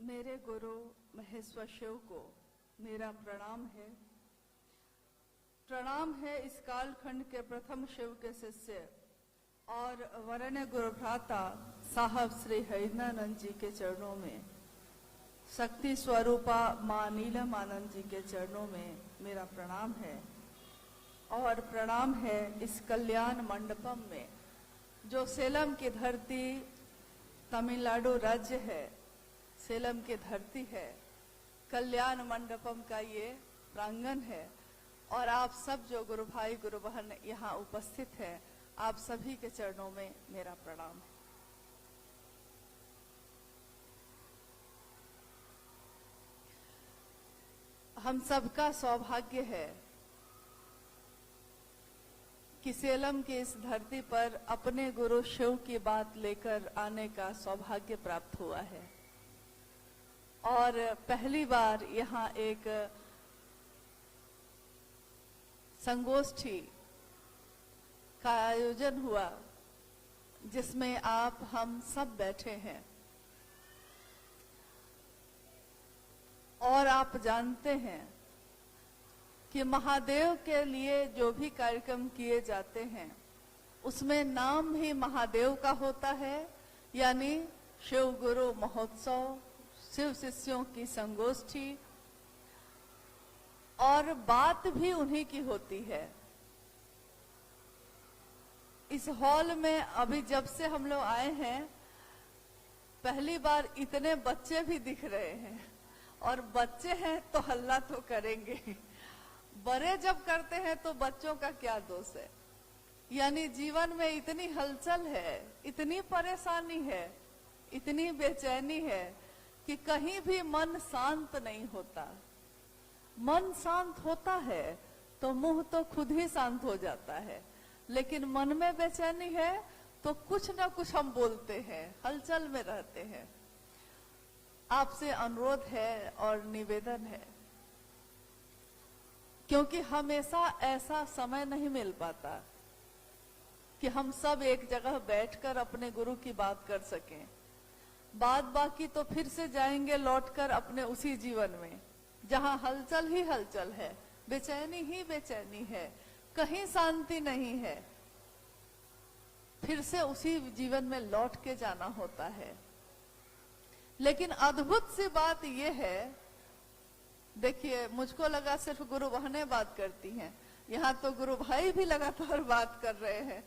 मेरे गुरु महेश्वर शिव को मेरा प्रणाम है। प्रणाम है इस कालखंड के प्रथम शिव के शिष्य और वरण्य गुरु भ्राता साहब श्री हरिनानंद जी के चरणों में, शक्ति स्वरूपा माँ नीलम आनंद जी के चरणों में मेरा प्रणाम है। और प्रणाम है इस कल्याण मंडपम में, जो सेलम की धरती तमिलनाडु राज्य है, सेलम की धरती है। कल्याण मंडपम का ये प्रांगण है और आप सब जो गुरु भाई गुरु बहन यहाँ उपस्थित हैं, आप सभी के चरणों में मेरा प्रणाम है। हम सबका सौभाग्य है कि सेलम की इस धरती पर अपने गुरु शिव की बात लेकर आने का सौभाग्य प्राप्त हुआ है। और पहली बार यहाँ एक संगोष्ठी का आयोजन हुआ जिसमें आप हम सब बैठे हैं। और आप जानते हैं कि महादेव के लिए जो भी कार्यक्रम किए जाते हैं उसमें नाम भी महादेव का होता है, यानी शिव गुरु महोत्सव, शिव शिष्यों की संगोष्ठी, और बात भी उन्हीं की होती है। इस हॉल में अभी जब से हम लोग आए हैं, पहली बार इतने बच्चे भी दिख रहे हैं। और बच्चे हैं तो हल्ला तो करेंगे, बड़े जब करते हैं तो बच्चों का क्या दोष है। यानी जीवन में इतनी हलचल है, इतनी परेशानी है, इतनी बेचैनी है कि कहीं भी मन शांत नहीं होता। मन शांत होता है तो मुंह तो खुद ही शांत हो जाता है, लेकिन मन में बेचैनी है तो कुछ ना कुछ हम बोलते हैं, हलचल में रहते हैं। आपसे अनुरोध है और निवेदन है, क्योंकि हमेशा ऐसा समय नहीं मिल पाता कि हम सब एक जगह बैठकर अपने गुरु की बात कर सकें। बाद बाकी तो फिर से जाएंगे लौटकर अपने उसी जीवन में जहां हलचल ही हलचल है, बेचैनी ही बेचैनी है, कहीं शांति नहीं है। फिर से उसी जीवन में लौट के जाना होता है। लेकिन अद्भुत सी बात यह है, देखिए मुझको लगा सिर्फ गुरु बहनें बात करती हैं, यहाँ तो गुरु भाई भी लगातार बात कर रहे हैं।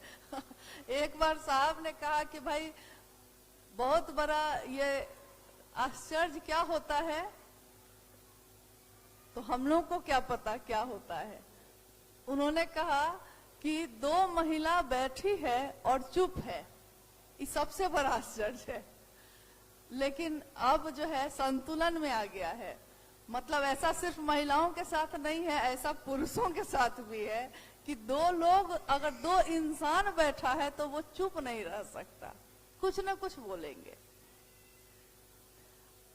एक बार साहब ने कहा कि भाई बहुत बड़ा ये आश्चर्य क्या होता है, तो हम लोग को क्या पता क्या होता है। उन्होंने कहा कि 2 महिला बैठी है और चुप है, ये सबसे बड़ा आश्चर्य है। लेकिन अब जो है संतुलन में आ गया है। मतलब ऐसा सिर्फ महिलाओं के साथ नहीं है, ऐसा पुरुषों के साथ भी है कि 2 लोग, अगर 2 इंसान बैठा है तो वो चुप नहीं रह सकता, कुछ ना कुछ बोलेंगे।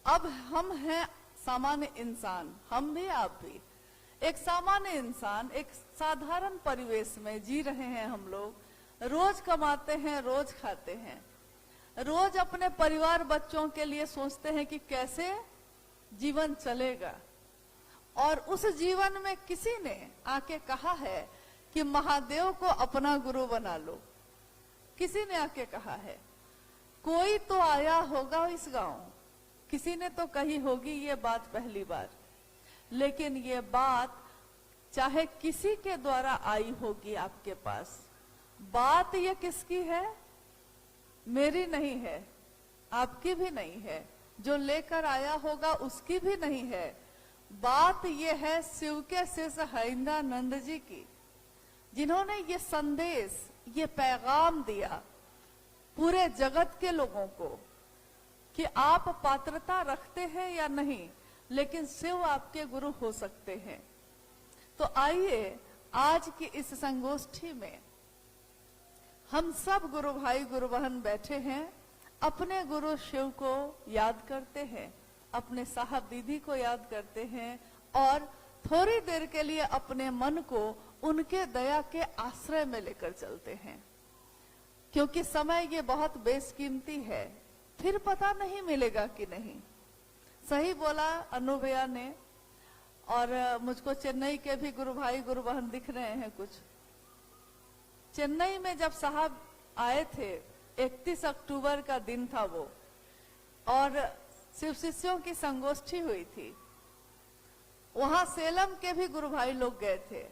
अब हम हैं सामान्य इंसान, हम भी आप भी एक सामान्य इंसान, एक साधारण परिवेश में जी रहे हैं हम लोग। रोज कमाते हैं, रोज खाते हैं, रोज अपने परिवार बच्चों के लिए सोचते हैं कि कैसे जीवन चलेगा। और उस जीवन में किसी ने आके कहा है कि महादेव को अपना गुरु बना लो। किसी ने आके कहा है, कोई तो आया होगा इस गांव, किसी ने तो कही होगी ये बात पहली बार। लेकिन ये बात चाहे किसी के द्वारा आई होगी आपके पास, बात ये किसकी है? मेरी नहीं है, आपकी भी नहीं है, जो लेकर आया होगा उसकी भी नहीं है। बात ये है शिव के शिष्य हरिनानंद जी की, जिन्होंने ये संदेश, ये पैगाम दिया पूरे जगत के लोगों को कि आप पात्रता रखते हैं या नहीं, लेकिन शिव आपके गुरु हो सकते हैं। तो आइए आज की इस संगोष्ठी में हम सब गुरु भाई गुरु बहन बैठे हैं, अपने गुरु शिव को याद करते हैं, अपने साहब दीदी को याद करते हैं और थोड़ी देर के लिए अपने मन को उनके दया के आश्रय में लेकर चलते हैं। क्योंकि समय ये बहुत बेशकीमती है, फिर पता नहीं मिलेगा कि नहीं। सही बोला अनु भैया ने। और मुझको चेन्नई के भी गुरु भाई गुरु बहन दिख रहे हैं कुछ। चेन्नई में जब साहब आए थे, 31 अक्टूबर का दिन था वो, और शिव शिष्यों की संगोष्ठी हुई थी। वहां सेलम के भी गुरु भाई लोग गए थे।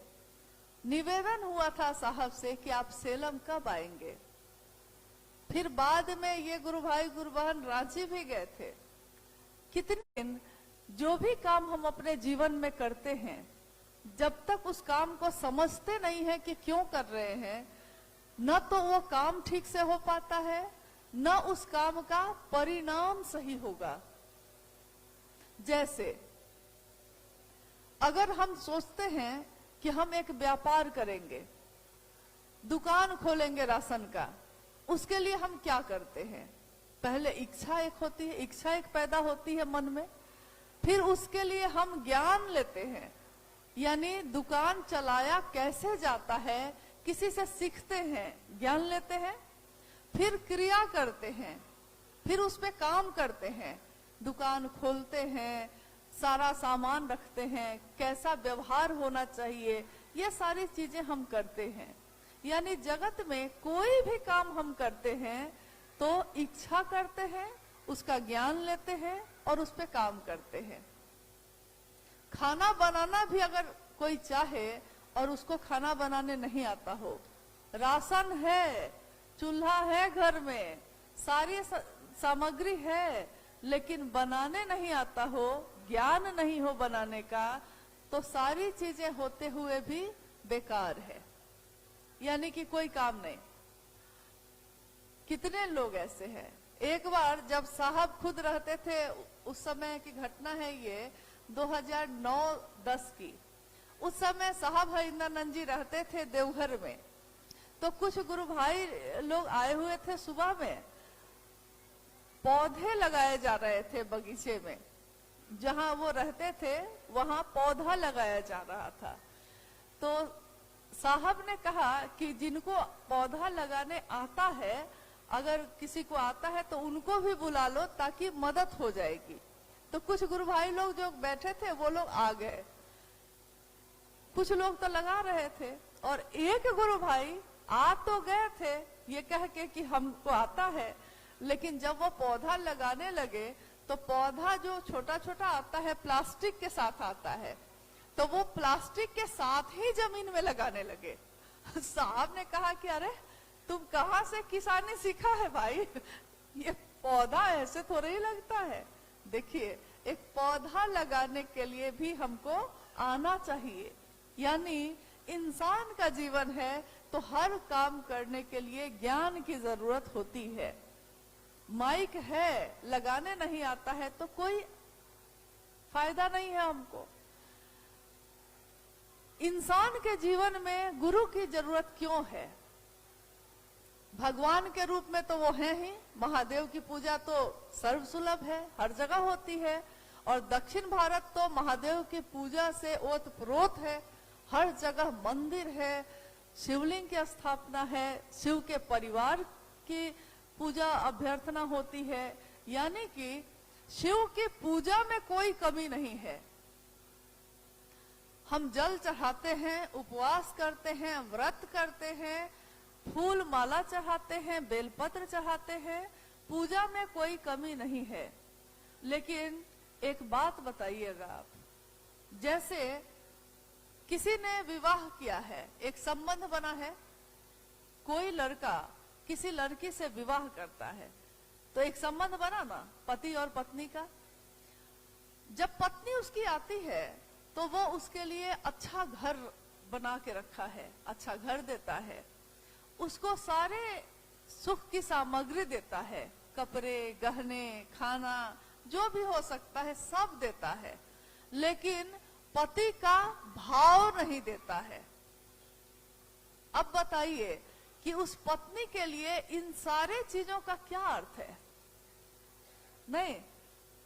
निवेदन हुआ था साहब से कि आप सेलम कब आएंगे। फिर बाद में ये गुरु भाई गुरु बहन रांची भी गए थे। कितने दिन जो भी काम हम अपने जीवन में करते हैं, जब तक उस काम को समझते नहीं है कि क्यों कर रहे हैं, न तो वो काम ठीक से हो पाता है, न उस काम का परिणाम सही होगा। जैसे अगर हम सोचते हैं कि हम एक व्यापार करेंगे, दुकान खोलेंगे राशन का, उसके लिए हम क्या करते हैं? पहले इच्छा एक होती है, इच्छा एक पैदा होती है मन में। फिर उसके लिए हम ज्ञान लेते हैं, यानी दुकान चलाया कैसे जाता है, किसी से सीखते हैं, ज्ञान लेते हैं। फिर क्रिया करते हैं, फिर उस पे काम करते हैं, दुकान खोलते हैं, सारा सामान रखते हैं, कैसा व्यवहार होना चाहिए, ये सारी चीजें हम करते हैं। यानी जगत में कोई भी काम हम करते हैं तो इच्छा करते हैं, उसका ज्ञान लेते हैं और उस पे काम करते हैं। खाना बनाना भी अगर कोई चाहे और उसको खाना बनाने नहीं आता हो, राशन है, चूल्हा है घर में, सारी सामग्री है, लेकिन बनाने नहीं आता हो, ज्ञान नहीं हो बनाने का, तो सारी चीजें होते हुए भी बेकार है, यानी कि कोई काम नहीं। कितने लोग ऐसे हैं। एक बार जब साहब खुद रहते थे, उस समय की घटना है ये, 2009-10 की। उस समय साहब हरिंदरानंद जी रहते थे देवघर में। तो कुछ गुरु भाई लोग आए हुए थे, सुबह में पौधे लगाए जा रहे थे बगीचे में। जहां वो रहते थे वहां पौधा लगाया जा रहा था। तो साहब ने कहा कि जिनको पौधा लगाने आता है, अगर किसी को आता है तो उनको भी बुला लो ताकि मदद हो जाएगी। तो कुछ गुरु भाई लोग जो बैठे थे वो लोग आ गए, कुछ लोग तो लगा रहे थे, और एक गुरु भाई आ तो गए थे ये कह के कि हमको आता है, लेकिन जब वो पौधा लगाने लगे तो पौधा जो छोटा छोटा आता है प्लास्टिक के साथ आता है, तो वो प्लास्टिक के साथ ही जमीन में लगाने लगे। साहब ने कहा कि अरे तुम कहाँ से किसानी सीखा है भाई, ये पौधा ऐसे थोड़ा ही लगता है। देखिए, एक पौधा लगाने के लिए भी हमको आना चाहिए। यानी इंसान का जीवन है तो हर काम करने के लिए ज्ञान की जरूरत होती है। माइक है, लगाने नहीं आता है तो कोई फायदा नहीं है हमको। इंसान के जीवन में गुरु की जरूरत क्यों है? भगवान के रूप में तो वो है ही। महादेव की पूजा तो सर्वसुलभ है, हर जगह होती है, और दक्षिण भारत तो महादेव की पूजा से ओतप्रोत है। हर जगह मंदिर है, शिवलिंग की स्थापना है, शिव के परिवार की पूजा अभ्यर्थना होती है। यानी कि शिव की पूजा में कोई कमी नहीं है। हम जल चढ़ाते हैं, उपवास करते हैं, व्रत करते हैं, फूल माला चढ़ाते हैं, बेलपत्र चढ़ाते हैं, पूजा में कोई कमी नहीं है। लेकिन एक बात बताइएगा आप, जैसे किसी ने विवाह किया है, एक संबंध बना है, कोई लड़का किसी लड़की से विवाह करता है, तो एक संबंध बना ना पति और पत्नी का। जब पत्नी उसकी आती है तो वो उसके लिए अच्छा घर बना के रखा है, अच्छा घर देता है, उसको सारे सुख की सामग्री देता है, कपड़े, गहने, खाना, जो भी हो सकता है सब देता है, लेकिन पति का भाव नहीं देता है। अब बताइए कि उस पत्नी के लिए इन सारे चीजों का क्या अर्थ है? नहीं,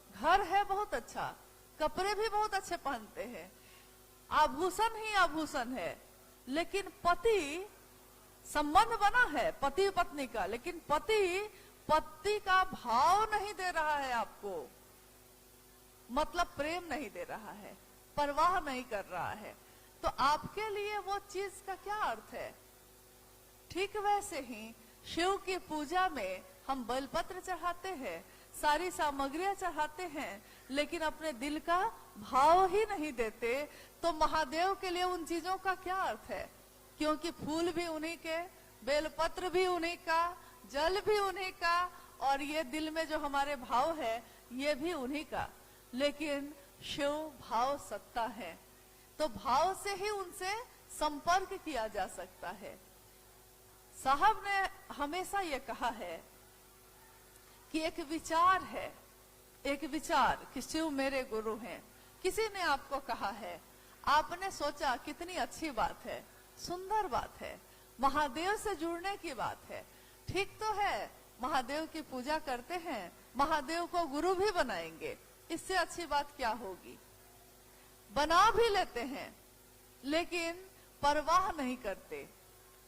घर है बहुत अच्छा, कपड़े भी बहुत अच्छे पहनते हैं, आभूषण ही आभूषण है, लेकिन पति, संबंध बना है पति पत्नी का, लेकिन पति का भाव नहीं दे रहा है आपको। मतलब प्रेम नहीं दे रहा है, परवाह नहीं कर रहा है, तो आपके लिए वो चीज का क्या अर्थ है? ठीक वैसे ही शिव की पूजा में हम बेलपत्र चढ़ाते हैं, सारी सामग्रियां चढ़ाते हैं, लेकिन अपने दिल का भाव ही नहीं देते, तो महादेव के लिए उन चीजों का क्या अर्थ है? क्योंकि फूल भी उन्हीं के, बेलपत्र भी उन्हीं का, जल भी उन्हीं का, और ये दिल में जो हमारे भाव है ये भी उन्हीं का। लेकिन शिव भाव सत्ता है, तो भाव से ही उनसे संपर्क किया जा सकता है। साहब ने हमेशा ये कहा है कि एक विचार है, एक विचार कि शिव मेरे गुरु हैं। किसी ने आपको कहा है, आपने सोचा कितनी अच्छी बात है, सुंदर बात है, महादेव से जुड़ने की बात है। ठीक तो है, महादेव की पूजा करते हैं, महादेव को गुरु भी बनाएंगे, इससे अच्छी बात क्या होगी? बना भी लेते हैं, लेकिन परवाह नहीं करते,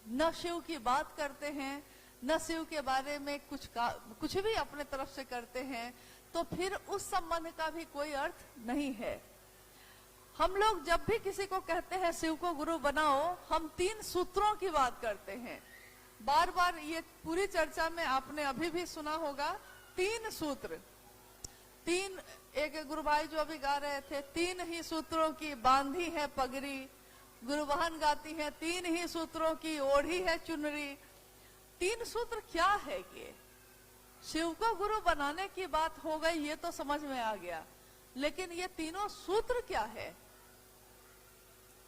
न शिव की बात करते हैं, न शिव के बारे में कुछ भी अपने तरफ से करते हैं, तो फिर उस संबंध का भी कोई अर्थ नहीं है। हम लोग जब भी किसी को कहते हैं शिव को गुरु बनाओ, हम 3 सूत्रों की बात करते हैं। बार बार ये पूरी चर्चा में आपने अभी भी सुना होगा, 3 सूत्र। 3, एक गुरु भाई जो अभी गा रहे थे, 3 ही सूत्रों की बांधी है पगड़ी, गुरु बहन गाती है 3 ही सूत्रों की ओढ़ी है चुनरी। 3 सूत्र क्या है ये? शिव को गुरु बनाने की बात हो गई, ये तो समझ में आ गया, लेकिन ये तीनों सूत्र क्या है?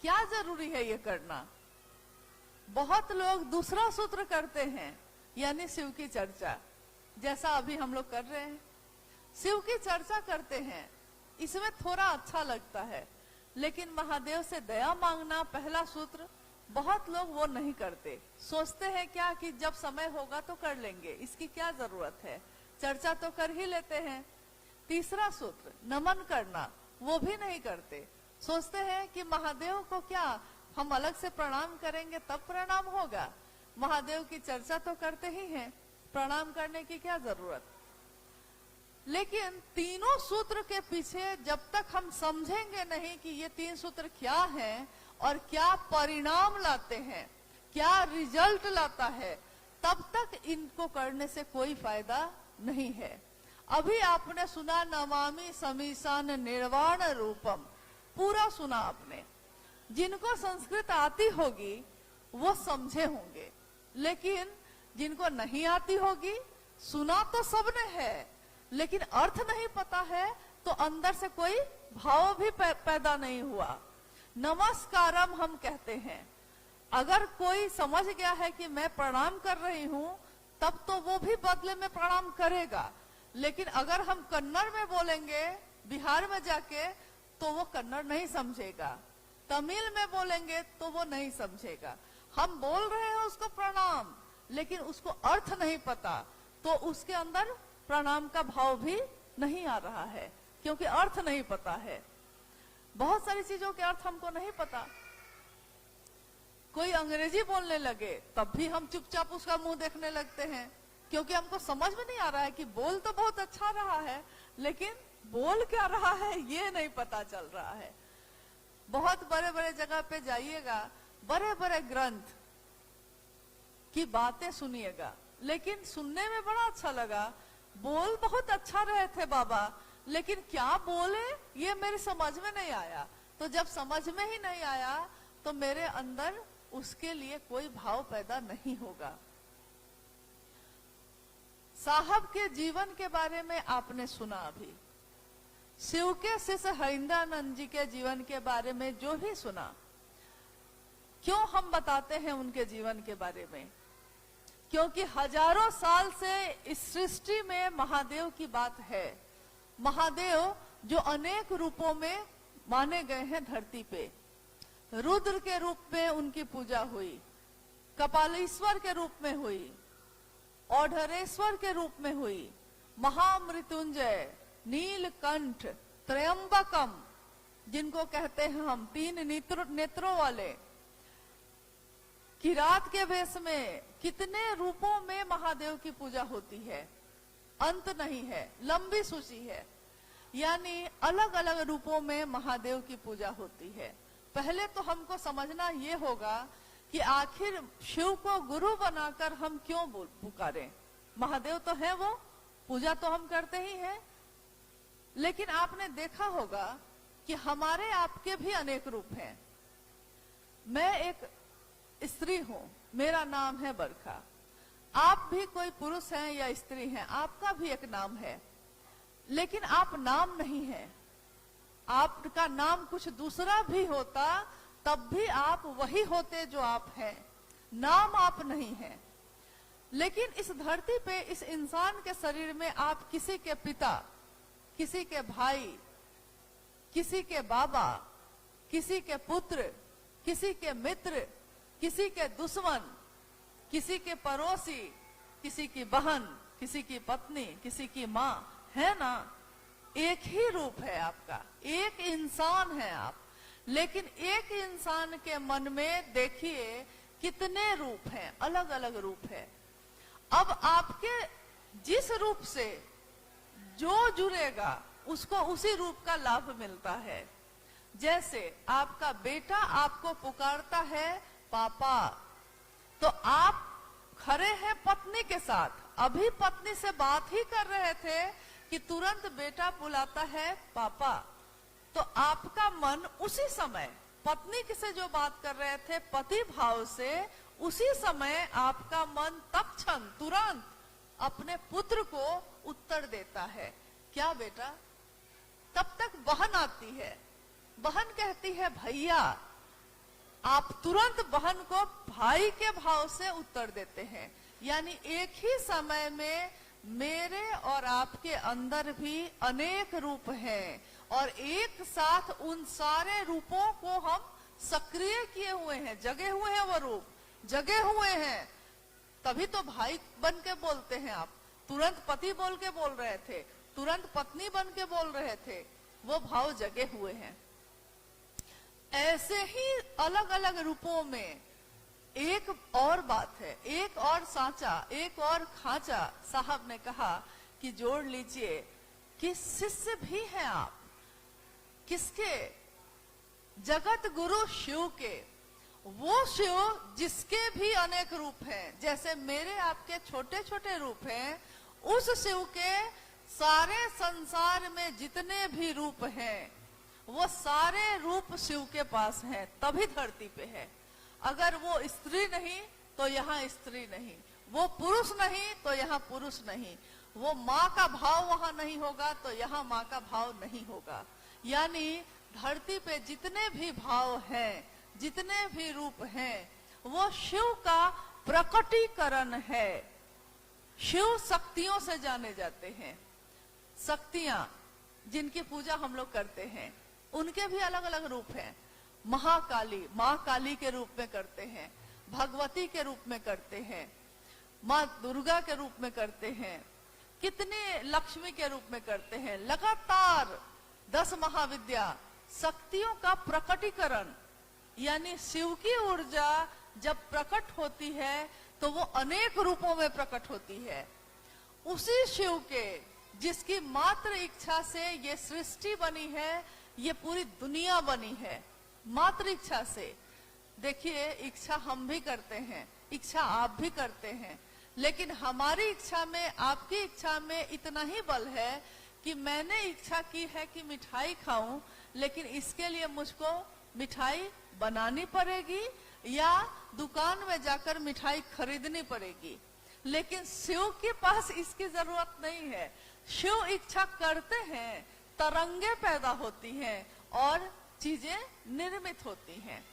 क्या जरूरी है ये करना? बहुत लोग दूसरा सूत्र करते हैं, यानी शिव की चर्चा, जैसा अभी हम लोग कर रहे हैं। शिव की चर्चा करते हैं, इसमें थोड़ा अच्छा लगता है, लेकिन महादेव से दया मांगना पहला सूत्र, बहुत लोग वो नहीं करते। सोचते हैं क्या कि जब समय होगा तो कर लेंगे, इसकी क्या जरूरत है, चर्चा तो कर ही लेते हैं। तीसरा सूत्र नमन करना, वो भी नहीं करते। सोचते हैं कि महादेव को क्या हम अलग से प्रणाम करेंगे तब प्रणाम होगा, महादेव की चर्चा तो करते ही हैं, प्रणाम करने की क्या जरूरत। लेकिन तीनों सूत्र के पीछे जब तक हम समझेंगे नहीं कि ये 3 सूत्र क्या हैं और क्या परिणाम लाते हैं, क्या रिजल्ट लाता है, तब तक इनको करने से कोई फायदा नहीं है। अभी आपने सुना नमामि समीसान निर्वाण रूपम, पूरा सुना आपने। जिनको संस्कृत आती होगी वो समझे होंगे, लेकिन जिनको नहीं आती होगी, सुना तो सबने है, लेकिन अर्थ नहीं पता है, तो अंदर से कोई भाव भी पैदा नहीं हुआ। नमस्कारम हम कहते हैं, अगर कोई समझ गया है कि मैं प्रणाम कर रही हूं, तब तो वो भी बदले में प्रणाम करेगा। लेकिन अगर हम कन्नड़ में बोलेंगे बिहार में जाके, तो वो कन्नड़ नहीं समझेगा, तमिल में बोलेंगे तो वो नहीं समझेगा। हम बोल रहे हैं उसको प्रणाम, लेकिन उसको अर्थ नहीं पता, तो उसके अंदर प्रणाम का भाव भी नहीं आ रहा है, क्योंकि अर्थ नहीं पता है। बहुत सारी चीजों के अर्थ हमको नहीं पता। कोई अंग्रेजी बोलने लगे तब भी हम चुपचाप उसका मुंह देखने लगते हैं, क्योंकि हमको समझ में नहीं आ रहा है कि बोल तो बहुत अच्छा रहा है, लेकिन बोल क्या रहा है ये नहीं पता चल रहा है। बहुत बड़े बड़े जगह पे जाइएगा, बड़े बड़े ग्रंथ की बातें सुनिएगा, लेकिन सुनने में बड़ा अच्छा लगा, बोल बहुत अच्छा रहे थे बाबा, लेकिन क्या बोले ये मेरी समझ में नहीं आया। तो जब समझ में ही नहीं आया, तो मेरे अंदर उसके लिए कोई भाव पैदा नहीं होगा। साहब के जीवन के बारे में आपने सुना अभी, शिव के शिष्य हरिंद्रानंद जी के जीवन के बारे में जो भी सुना। क्यों हम बताते हैं उनके जीवन के बारे में? क्योंकि हजारों साल से इस सृष्टि में महादेव की बात है। महादेव जो अनेक रूपों में माने गए हैं धरती पे। रुद्र के रूप में उनकी पूजा हुई, कपालीश्वर के रूप में हुई, औढ़रेश्वर के रूप में हुई, महामृत्युंजय, नीलकंठ, त्रयंबकम, जिनको कहते हैं हम 3 नेत्रों वाले, किरात के वेश में, कितने रूपों में महादेव की पूजा होती है, अंत नहीं है, लंबी सूची है। यानी अलग अलग रूपों में महादेव की पूजा होती है। पहले तो हमको समझना ये होगा कि आखिर शिव को गुरु बनाकर हम क्यों पुकारें। महादेव तो है, वो पूजा तो हम करते ही हैं, लेकिन आपने देखा होगा कि हमारे आपके भी अनेक रूप हैं। मैं एक स्त्री हूं, मेरा नाम है बरखा। आप भी कोई पुरुष हैं या स्त्री हैं, आपका भी एक नाम है, लेकिन आप नाम नहीं है। आपका नाम कुछ दूसरा भी होता तब भी आप वही होते जो आप हैं, नाम आप नहीं है। लेकिन इस धरती पे इस इंसान के शरीर में आप किसी के पिता, किसी के भाई, किसी के बाबा, किसी के पुत्र, किसी के मित्र, किसी के दुश्मन, किसी के पड़ोसी, किसी की बहन, किसी की पत्नी, किसी की माँ, है ना। एक ही रूप है आपका, एक इंसान है आप। लेकिन एक इंसान के मन में देखिए कितने रूप हैं, अलग अलग रूप है। अब आपके जिस रूप से जो जुड़ेगा उसको उसी रूप का लाभ मिलता है। जैसे आपका बेटा आपको पुकारता है पापा, तो आप खड़े हैं पत्नी के साथ, अभी पत्नी से बात ही कर रहे थे कि तुरंत बेटा बुलाता है पापा, तो आपका मन उसी समय पत्नी से जो बात कर रहे थे पति भाव से, उसी समय आपका मन तत्क्षण तुरंत अपने पुत्र को उत्तर देता है, क्या बेटा। तब तक बहन आती है, बहन कहती है भैया, आप तुरंत बहन को भाई के भाव से उत्तर देते हैं। यानी एक ही समय में मेरे और आपके अंदर भी अनेक रूप हैं और एक साथ उन सारे रूपों को हम सक्रिय किए हुए हैं, जगे हुए हैं, वो रूप जगे हुए हैं। तभी तो भाई बन के बोलते हैं आप, तुरंत पति बोल के बोल रहे थे, तुरंत पत्नी बन के बोल रहे थे, वो भाव जगे हुए हैं। ऐसे ही अलग अलग रूपों में एक और बात है, एक और सांचा, एक और खांचा। साहब ने कहा कि जोड़ लीजिए कि शिष्य भी हैं आप, किसके, जगत गुरु शिव के। वो शिव जिसके भी अनेक रूप हैं, जैसे मेरे आपके छोटे छोटे रूप हैं, उस शिव के सारे संसार में जितने भी रूप हैं वो सारे रूप शिव के पास हैं, तभी धरती पे है। अगर वो स्त्री नहीं तो यहाँ स्त्री नहीं, वो पुरुष नहीं तो यहाँ पुरुष नहीं, वो माँ का भाव वहां नहीं होगा तो यहाँ माँ का भाव नहीं होगा। यानी धरती पे जितने भी भाव हैं, जितने भी रूप हैं, वो शिव का प्रकटीकरण है। शिव शक्तियों से जाने जाते हैं। शक्तियां जिनकी पूजा हम लोग करते हैं उनके भी अलग अलग रूप हैं। महाकाली, माँ काली के रूप में करते हैं, भगवती के रूप में करते हैं, माँ दुर्गा के रूप में करते हैं, कितने लक्ष्मी के रूप में करते हैं। लगातार 10 महाविद्या शक्तियों का प्रकटीकरण, यानी शिव की ऊर्जा जब प्रकट होती है तो वो अनेक रूपों में प्रकट होती है। उसी शिव के जिसकी मात्र इच्छा से ये सृष्टि बनी है, ये पूरी दुनिया बनी है, मात्र इच्छा से। देखिए, इच्छा हम भी करते हैं, इच्छा आप भी करते हैं, लेकिन हमारी इच्छा में, आपकी इच्छा में इतना ही बल है कि मैंने इच्छा की है कि मिठाई खाऊं, लेकिन इसके लिए मुझको मिठाई बनानी पड़ेगी या दुकान में जाकर मिठाई खरीदनी पड़ेगी। लेकिन शिव के पास इसकी जरूरत नहीं है। शिव इच्छा करते हैं, तरंगे पैदा होती हैं और चीजें निर्मित होती हैं।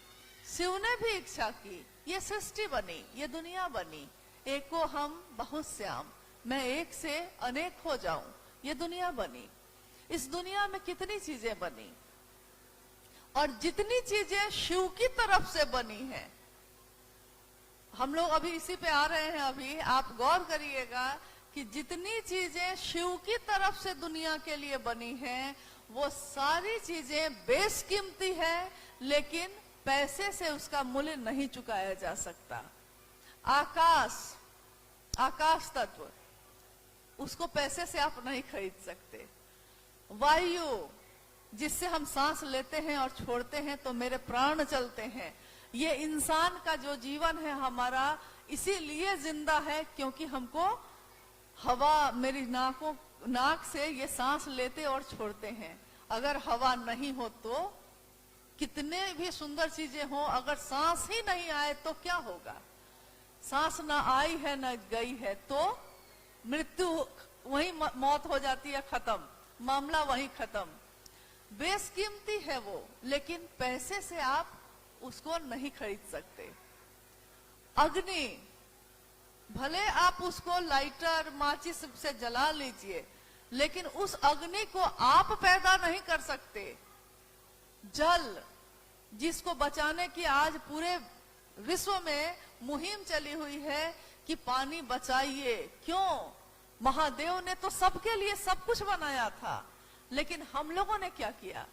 शिव ने भी इच्छा की, ये सृष्टि बनी, ये दुनिया बनी। एको हम बहुत श्याम, मैं एक से अनेक हो जाऊं, ये दुनिया बनी। इस दुनिया में कितनी चीजें बनी और जितनी चीजें शिव की तरफ से बनी हैं। हम लोग अभी इसी पे आ रहे हैं। अभी आप गौर करिएगा कि जितनी चीजें शिव की तरफ से दुनिया के लिए बनी हैं, वो सारी चीजें बेशकीमती है, लेकिन पैसे से उसका मूल्य नहीं चुकाया जा सकता। आकाश, आकाश तत्व, उसको पैसे से आप नहीं खरीद सकते। वायु जिससे हम सांस लेते हैं और छोड़ते हैं तो मेरे प्राण चलते हैं। ये इंसान का जो जीवन है हमारा इसीलिए जिंदा है क्योंकि हमको हवा मेरी नाक से ये सांस लेते और छोड़ते हैं। अगर हवा नहीं हो तो कितने भी सुंदर चीजें हो, अगर सांस ही नहीं आए तो क्या होगा? सांस ना आई है ना गई है तो मृत्यु वही मौत हो जाती है, खत्म, मामला वही खत्म। बेशकीमती है वो, लेकिन पैसे से आप उसको नहीं खरीद सकते। अग्नि भले आप उसको लाइटर माचिस से जला लीजिए, लेकिन उस अग्नि को आप पैदा नहीं कर सकते। जल जिसको बचाने की आज पूरे विश्व में मुहिम चली हुई है कि पानी बचाइए। क्यों? महादेव ने तो सबके लिए सब कुछ बनाया था, लेकिन हम लोगों ने क्या किया?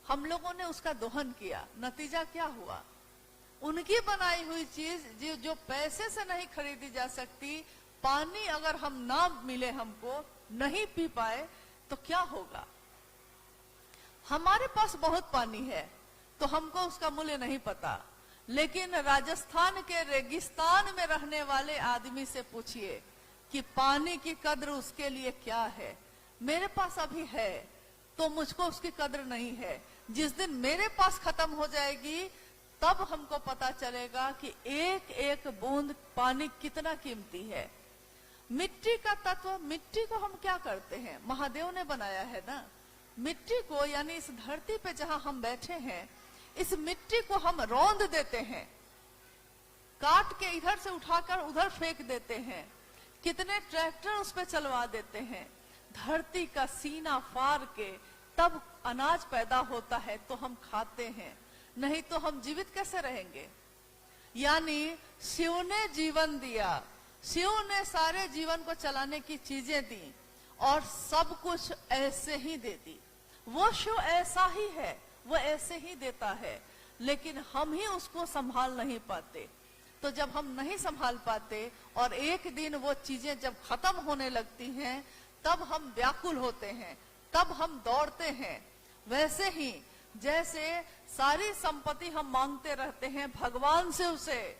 हम लोगों ने उसका दोहन किया। नतीजा क्या हुआ? उनकी बनाई हुई चीज जो पैसे से नहीं खरीदी जा सकती, पानी अगर हम ना मिले, हमको नहीं पी पाए तो क्या होगा? हमारे पास बहुत पानी है तो हमको उसका मूल्य नहीं पता, लेकिन राजस्थान के रेगिस्तान में रहने वाले आदमी से पूछिए कि पानी की कद्र उसके लिए क्या है। मेरे पास अभी है तो मुझको उसकी कद्र नहीं है। जिस दिन मेरे पास खत्म हो जाएगी तब हमको पता चलेगा कि एक एक बूंद पानी कितना कीमती है। मिट्टी का तत्व, मिट्टी को हम क्या करते हैं? महादेव ने बनाया है ना मिट्टी को, यानी इस धरती पे जहां हम बैठे हैं इस मिट्टी को हम रौंद देते हैं, काट के इधर से उठाकर उधर फेंक देते हैं। कितने ट्रैक्टर उस पे चलवा देते हैं। धरती का सीना फाड़ के तब अनाज पैदा होता है तो हम खाते हैं, नहीं तो हम जीवित कैसे रहेंगे? यानी शिव ने जीवन दिया, शिव ने सारे जीवन को चलाने की चीजें दी और सब कुछ ऐसे ही दे दी। वो शिव ऐसा ही है, वो ऐसे ही देता है, लेकिन हम ही उसको संभाल नहीं पाते। तो जब हम नहीं संभाल पाते और एक दिन वो चीजें जब खत्म होने लगती हैं तब हम व्याकुल होते हैं, तब हम दौड़ते हैं। वैसे ही जैसे सारी संपत्ति हम मांगते रहते हैं भगवान से, उसे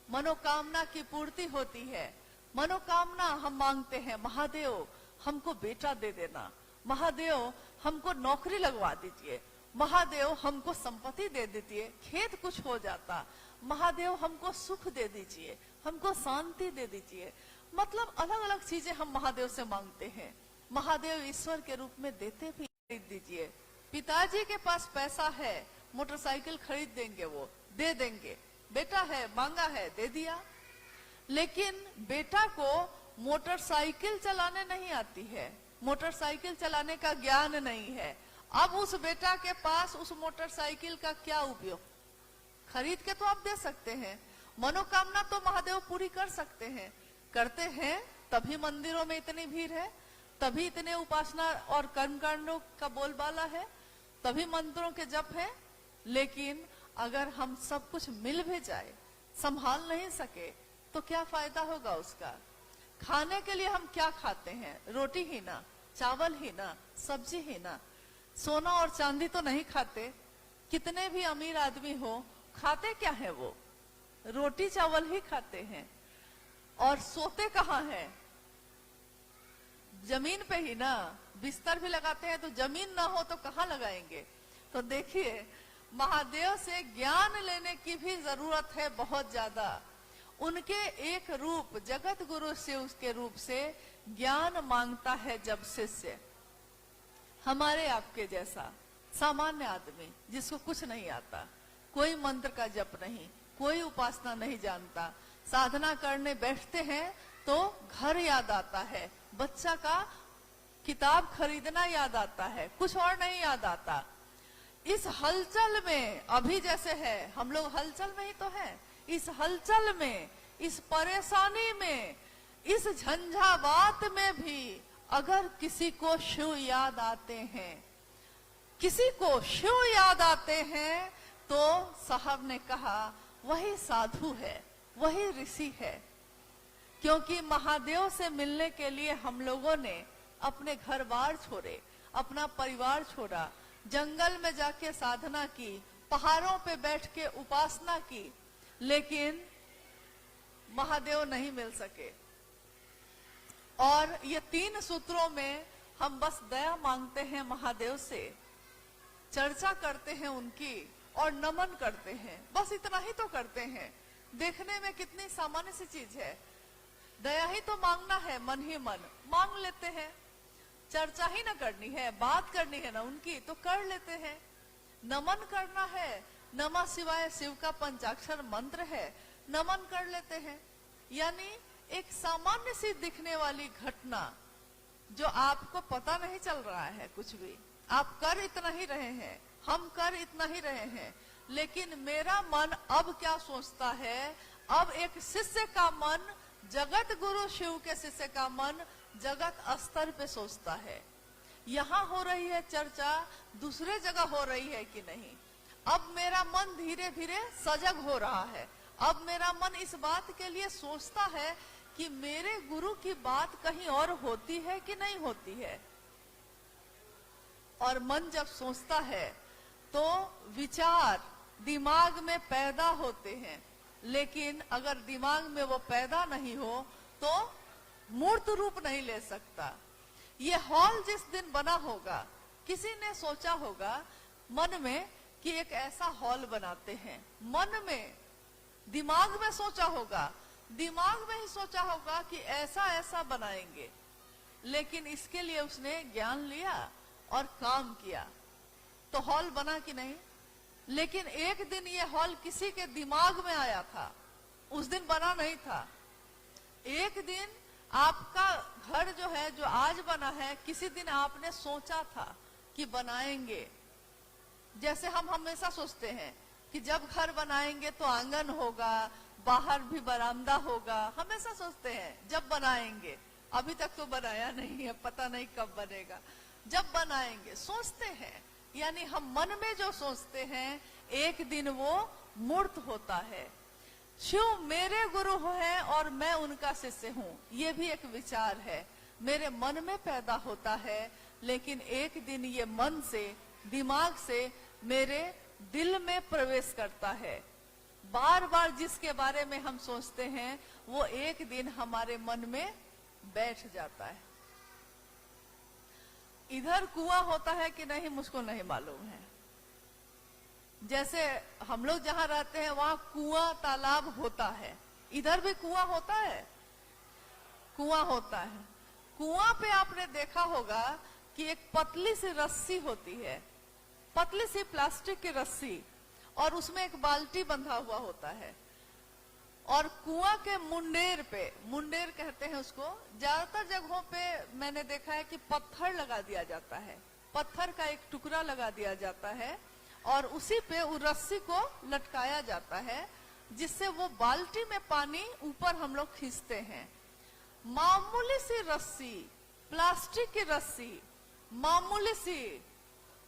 मनोकामना की पूर्ति होती है। मनोकामना हम मांगते हैं, महादेव हमको बेटा दे देना, महादेव हमको नौकरी लगवा दीजिए, महादेव हमको संपत्ति दे दीजिए, खेत कुछ हो जाता, महादेव हमको सुख दे दीजिए, हमको शांति दे दीजिए। मतलब अलग अलग चीजें हम महादेव से मांगते हैं। महादेव ईश्वर के रूप में देते भी। खरीद दीजिए, पिताजी के पास पैसा है, मोटरसाइकिल खरीद देंगे, वो दे देंगे। बेटा है, मांगा है, दे दिया। लेकिन बेटा को मोटरसाइकिल चलाने नहीं आती है, मोटरसाइकिल चलाने का ज्ञान नहीं है। अब उस बेटा के पास उस मोटरसाइकिल का क्या उपयोग? खरीद के तो आप दे सकते हैं। मनोकामना तो महादेव पूरी कर सकते हैं, करते हैं, तभी मंदिरों में इतनी भीड़ है, तभी इतने उपासना और कर्मकांडों का बोलबाला है, तभी मंत्रों के जप है। लेकिन अगर हम सब कुछ मिल भी जाए, संभाल नहीं सके तो क्या फायदा होगा उसका? खाने के लिए हम क्या खाते हैं? रोटी ही ना, चावल ही ना, सब्जी ही ना। सोना और चांदी तो नहीं खाते। कितने भी अमीर आदमी हो, खाते क्या है? वो रोटी चावल ही खाते हैं। और सोते कहाँ हैं? जमीन पे ही ना। बिस्तर भी लगाते हैं तो जमीन ना हो तो कहाँ लगाएंगे? तो देखिए, महादेव से ज्ञान लेने की भी जरूरत है बहुत ज्यादा। उनके एक रूप, जगत गुरु शिव के रूप से ज्ञान मांगता है जब शिष्य, हमारे आपके जैसा सामान्य आदमी जिसको कुछ नहीं आता, कोई मंत्र का जप नहीं, कोई उपासना नहीं जानता, साधना करने बैठते हैं तो घर याद आता है, बच्चा का किताब खरीदना याद आता है, कुछ और नहीं याद आता। इस हलचल में अभी जैसे है, हम लोग हलचल में ही तो है। इस हलचल में, इस परेशानी में, इस झंझावात में भी अगर किसी को शिव याद आते हैं, किसी को शिव याद आते हैं, तो साहब ने कहा वही साधु है, वही ऋषि है। क्योंकि महादेव से मिलने के लिए हम लोगों ने अपने घर बार छोड़े, अपना परिवार छोड़ा, जंगल में जाके साधना की, पहाड़ों पे बैठ के उपासना की, लेकिन महादेव नहीं मिल सके। और ये 3 सूत्रों में हम बस दया मांगते हैं महादेव से, चर्चा करते हैं उनकी और नमन करते हैं, बस इतना ही तो करते हैं। देखने में कितनी सामान्य सी चीज है, दया ही तो मांगना है, मन ही मन मांग लेते हैं। चर्चा ही ना करनी है, बात करनी है ना उनकी, तो कर लेते हैं। नमन करना है, नमः शिवाय शिव का पंचाक्षर मंत्र है, नमन कर लेते हैं। यानी एक सामान्य सी दिखने वाली घटना जो आपको पता नहीं चल रहा है कुछ भी, आप कर इतना ही रहे हैं, हम कर इतना ही रहे हैं, लेकिन मेरा मन अब क्या सोचता है, अब एक शिष्य का मन, जगत गुरु शिव के शिष्य का मन जगत स्तर पे सोचता है। यहाँ हो रही है चर्चा, दूसरे जगह हो रही है कि नहीं। अब मेरा मन धीरे धीरे सजग हो रहा है, अब मेरा मन इस बात के लिए सोचता है कि मेरे गुरु की बात कहीं और होती है कि नहीं होती है। और मन जब सोचता है तो विचार दिमाग में पैदा होते हैं, लेकिन अगर दिमाग में वो पैदा नहीं हो तो मूर्त रूप नहीं ले सकता। ये हॉल जिस दिन बना होगा, किसी ने सोचा होगा मन में कि एक ऐसा हॉल बनाते हैं, मन में दिमाग में सोचा होगा, दिमाग में ही सोचा होगा कि ऐसा ऐसा बनाएंगे, लेकिन इसके लिए उसने ज्ञान लिया और काम किया तो हॉल बना कि नहीं। लेकिन एक दिन ये हॉल किसी के दिमाग में आया था, उस दिन बना नहीं था। एक दिन आपका घर जो है, जो आज बना है, किसी दिन आपने सोचा था कि बनाएंगे। जैसे हम हमेशा सोचते हैं कि जब घर बनाएंगे तो आंगन होगा, बाहर भी बरामदा होगा, हमेशा सोचते हैं जब बनाएंगे। अभी तक तो बनाया नहीं है, पता नहीं कब बनेगा। जब बनाएंगे सोचते हैं, यानी हम मन में जो सोचते हैं एक दिन वो मूर्त होता है। शिव मेरे गुरु हैं और मैं उनका शिष्य हूँ, ये भी एक विचार है, मेरे मन में पैदा होता है, लेकिन एक दिन ये मन से, दिमाग से मेरे दिल में प्रवेश करता है। बार बार जिसके बारे में हम सोचते हैं वो एक दिन हमारे मन में बैठ जाता है। इधर कुआं होता है कि नहीं मुझको नहीं मालूम है। जैसे हम लोग जहां रहते हैं वहां कुआं तालाब होता है, इधर भी कुआं होता है, कुआं होता है। कुआं पे आपने देखा होगा कि एक पतली सी रस्सी होती है, पतली सी प्लास्टिक की रस्सी, और उसमें एक बाल्टी बंधा हुआ होता है। और कुआं के मुंडेर पे, मुंडेर कहते हैं उसको, ज्यादातर जगहों पे मैंने देखा है कि पत्थर लगा दिया जाता है, पत्थर का एक टुकड़ा लगा दिया जाता है और उसी पे उस रस्सी को लटकाया जाता है, जिससे वो बाल्टी में पानी ऊपर हम लोग खींचते हैं। मामूली सी रस्सी, प्लास्टिक की रस्सी, मामूली सी,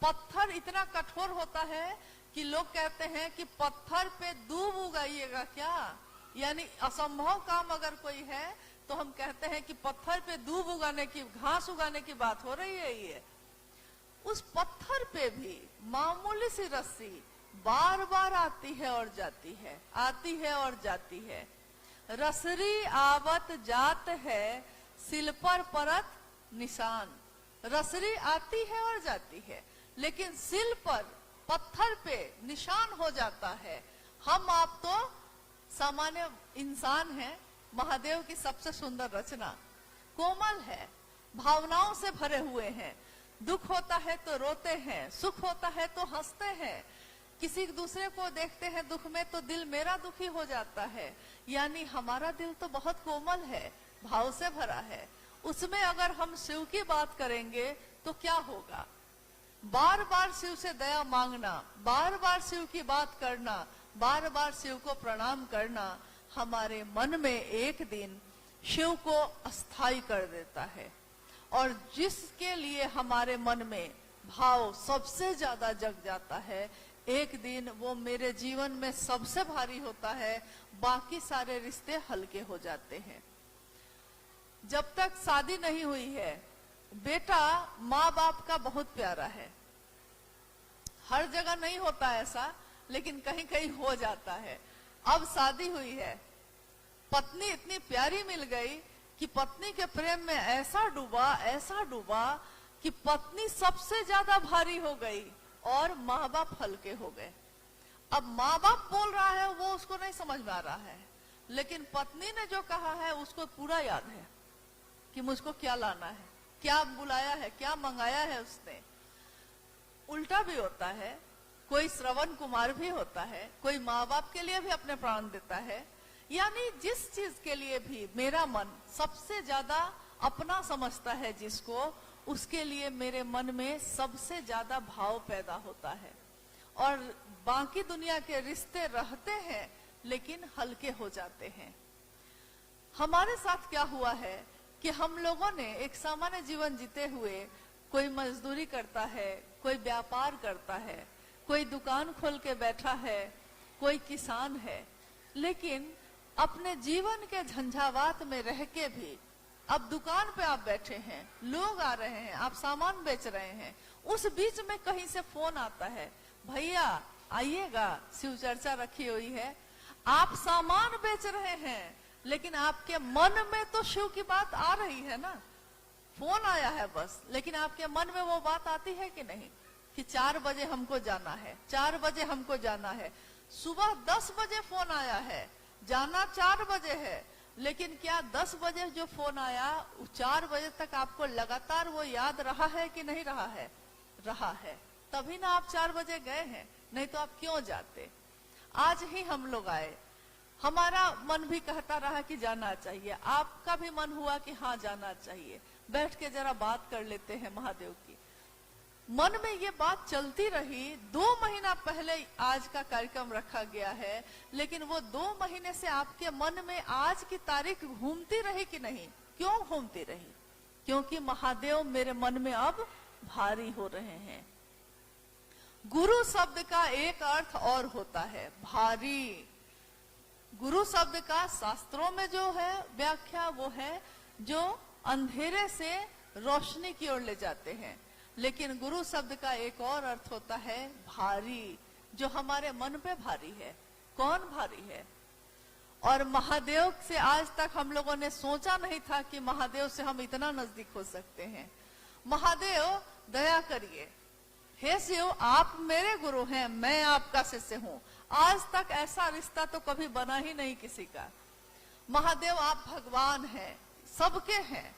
पत्थर इतना कठोर होता है कि लोग कहते हैं कि पत्थर पे दूब उगाइएगा क्या, यानी असंभव काम अगर कोई है तो हम कहते हैं कि पत्थर पे दूब उगाने की, घास उगाने की बात हो रही है। ये उस पत्थर पे भी मामूली सी रस्सी बार बार आती है और जाती है, आती है और जाती है। रसरी आवत जात है, सिल पर परत निशान। रसरी आती है और जाती है, लेकिन सिल पर, पत्थर पे निशान हो जाता है। हम आप तो सामान्य इंसान हैं, महादेव की सबसे सुंदर रचना, कोमल है, भावनाओं से भरे हुए हैं। दुख होता है तो रोते हैं, सुख होता है तो हंसते हैं। किसी दूसरे को देखते हैं दुख में तो दिल मेरा दुखी हो जाता है। यानी हमारा दिल तो बहुत कोमल है, भाव से भरा है। उसमें अगर हम शिव की बात करेंगे तो क्या होगा? बार बार शिव से दया मांगना, बार बार शिव की बात करना, बार बार शिव को प्रणाम करना हमारे मन में एक दिन शिव को अस्थायी कर देता है। और जिसके लिए हमारे मन में भाव सबसे ज्यादा जग जाता है, एक दिन वो मेरे जीवन में सबसे भारी होता है, बाकी सारे रिश्ते हल्के हो जाते हैं। जब तक शादी नहीं हुई है बेटा माँ बाप का बहुत प्यारा है। हर जगह नहीं होता ऐसा, लेकिन कहीं कहीं हो जाता है। अब शादी हुई है, पत्नी इतनी प्यारी मिल गई कि पत्नी के प्रेम में ऐसा डूबा कि पत्नी सबसे ज्यादा भारी हो गई और माँ बाप हल्के हो गए। अब माँ बाप बोल रहा है वो उसको नहीं समझ में आ रहा है, लेकिन पत्नी ने जो कहा है उसको पूरा याद है कि मुझको क्या लाना है, क्या बुलाया है, क्या मंगाया है उसने। उल्टा भी होता है, कोई श्रवण कुमार भी होता है, कोई माँ बाप के लिए भी अपने प्राण देता है। यानी जिस चीज के लिए भी मेरा मन सबसे ज्यादा अपना समझता है जिसको, उसके लिए मेरे मन में सबसे ज्यादा भाव पैदा होता है। और बाकी दुनिया के रिश्ते रहते हैं लेकिन हल्के हो जाते हैं। हमारे साथ क्या हुआ है कि हम लोगों ने एक सामान्य जीवन जीते हुए, कोई मजदूरी करता है, कोई व्यापार करता है, कोई दुकान खोल के बैठा है, कोई किसान है, लेकिन अपने जीवन के झंझावात में रह के भी अब दुकान पे आप बैठे हैं, लोग आ रहे हैं, आप सामान बेच रहे हैं, उस बीच में कहीं से फोन आता है, भैया आइएगा, शिव चर्चा रखी हुई है। आप सामान बेच रहे हैं लेकिन आपके मन में तो शिव की बात आ रही है ना। फोन आया है बस, लेकिन आपके मन में वो बात आती है कि नहीं कि 4 बजे हमको जाना है, 4 बजे हमको जाना है। सुबह 10 बजे फोन आया है, जाना 4 बजे है, लेकिन क्या 10 बजे जो फोन आया 4 बजे तक आपको लगातार वो याद रहा है कि नहीं रहा है? रहा है, तभी ना आप 4 बजे गए हैं, नहीं तो आप क्यों जाते। आज ही हम लोग आए, हमारा मन भी कहता रहा कि जाना चाहिए, आपका भी मन हुआ कि हाँ जाना चाहिए, बैठ के जरा बात कर लेते हैं महादेव की। मन में ये बात चलती रही। 2 महीना पहले आज का कार्यक्रम रखा गया है, लेकिन वो 2 महीने से आपके मन में आज की तारीख घूमती रही कि नहीं? क्यों घूमती रही? क्योंकि महादेव मेरे मन में अब भारी हो रहे हैं। गुरु शब्द का एक अर्थ और होता है भारी। गुरु शब्द का शास्त्रों में जो है व्याख्या वो है जो अंधेरे से रोशनी की ओर ले जाते हैं, लेकिन गुरु शब्द का एक और अर्थ होता है भारी, जो हमारे मन पे भारी है। कौन भारी है? और महादेव से आज तक हम लोगों ने सोचा नहीं था कि महादेव से हम इतना नजदीक हो सकते हैं। महादेव दया करिए, हे शिव आप मेरे गुरु हैं, मैं आपका शिष्य हूँ। आज तक ऐसा रिश्ता तो कभी बना ही नहीं किसी का। महादेव आप भगवान हैं, सबके हैं,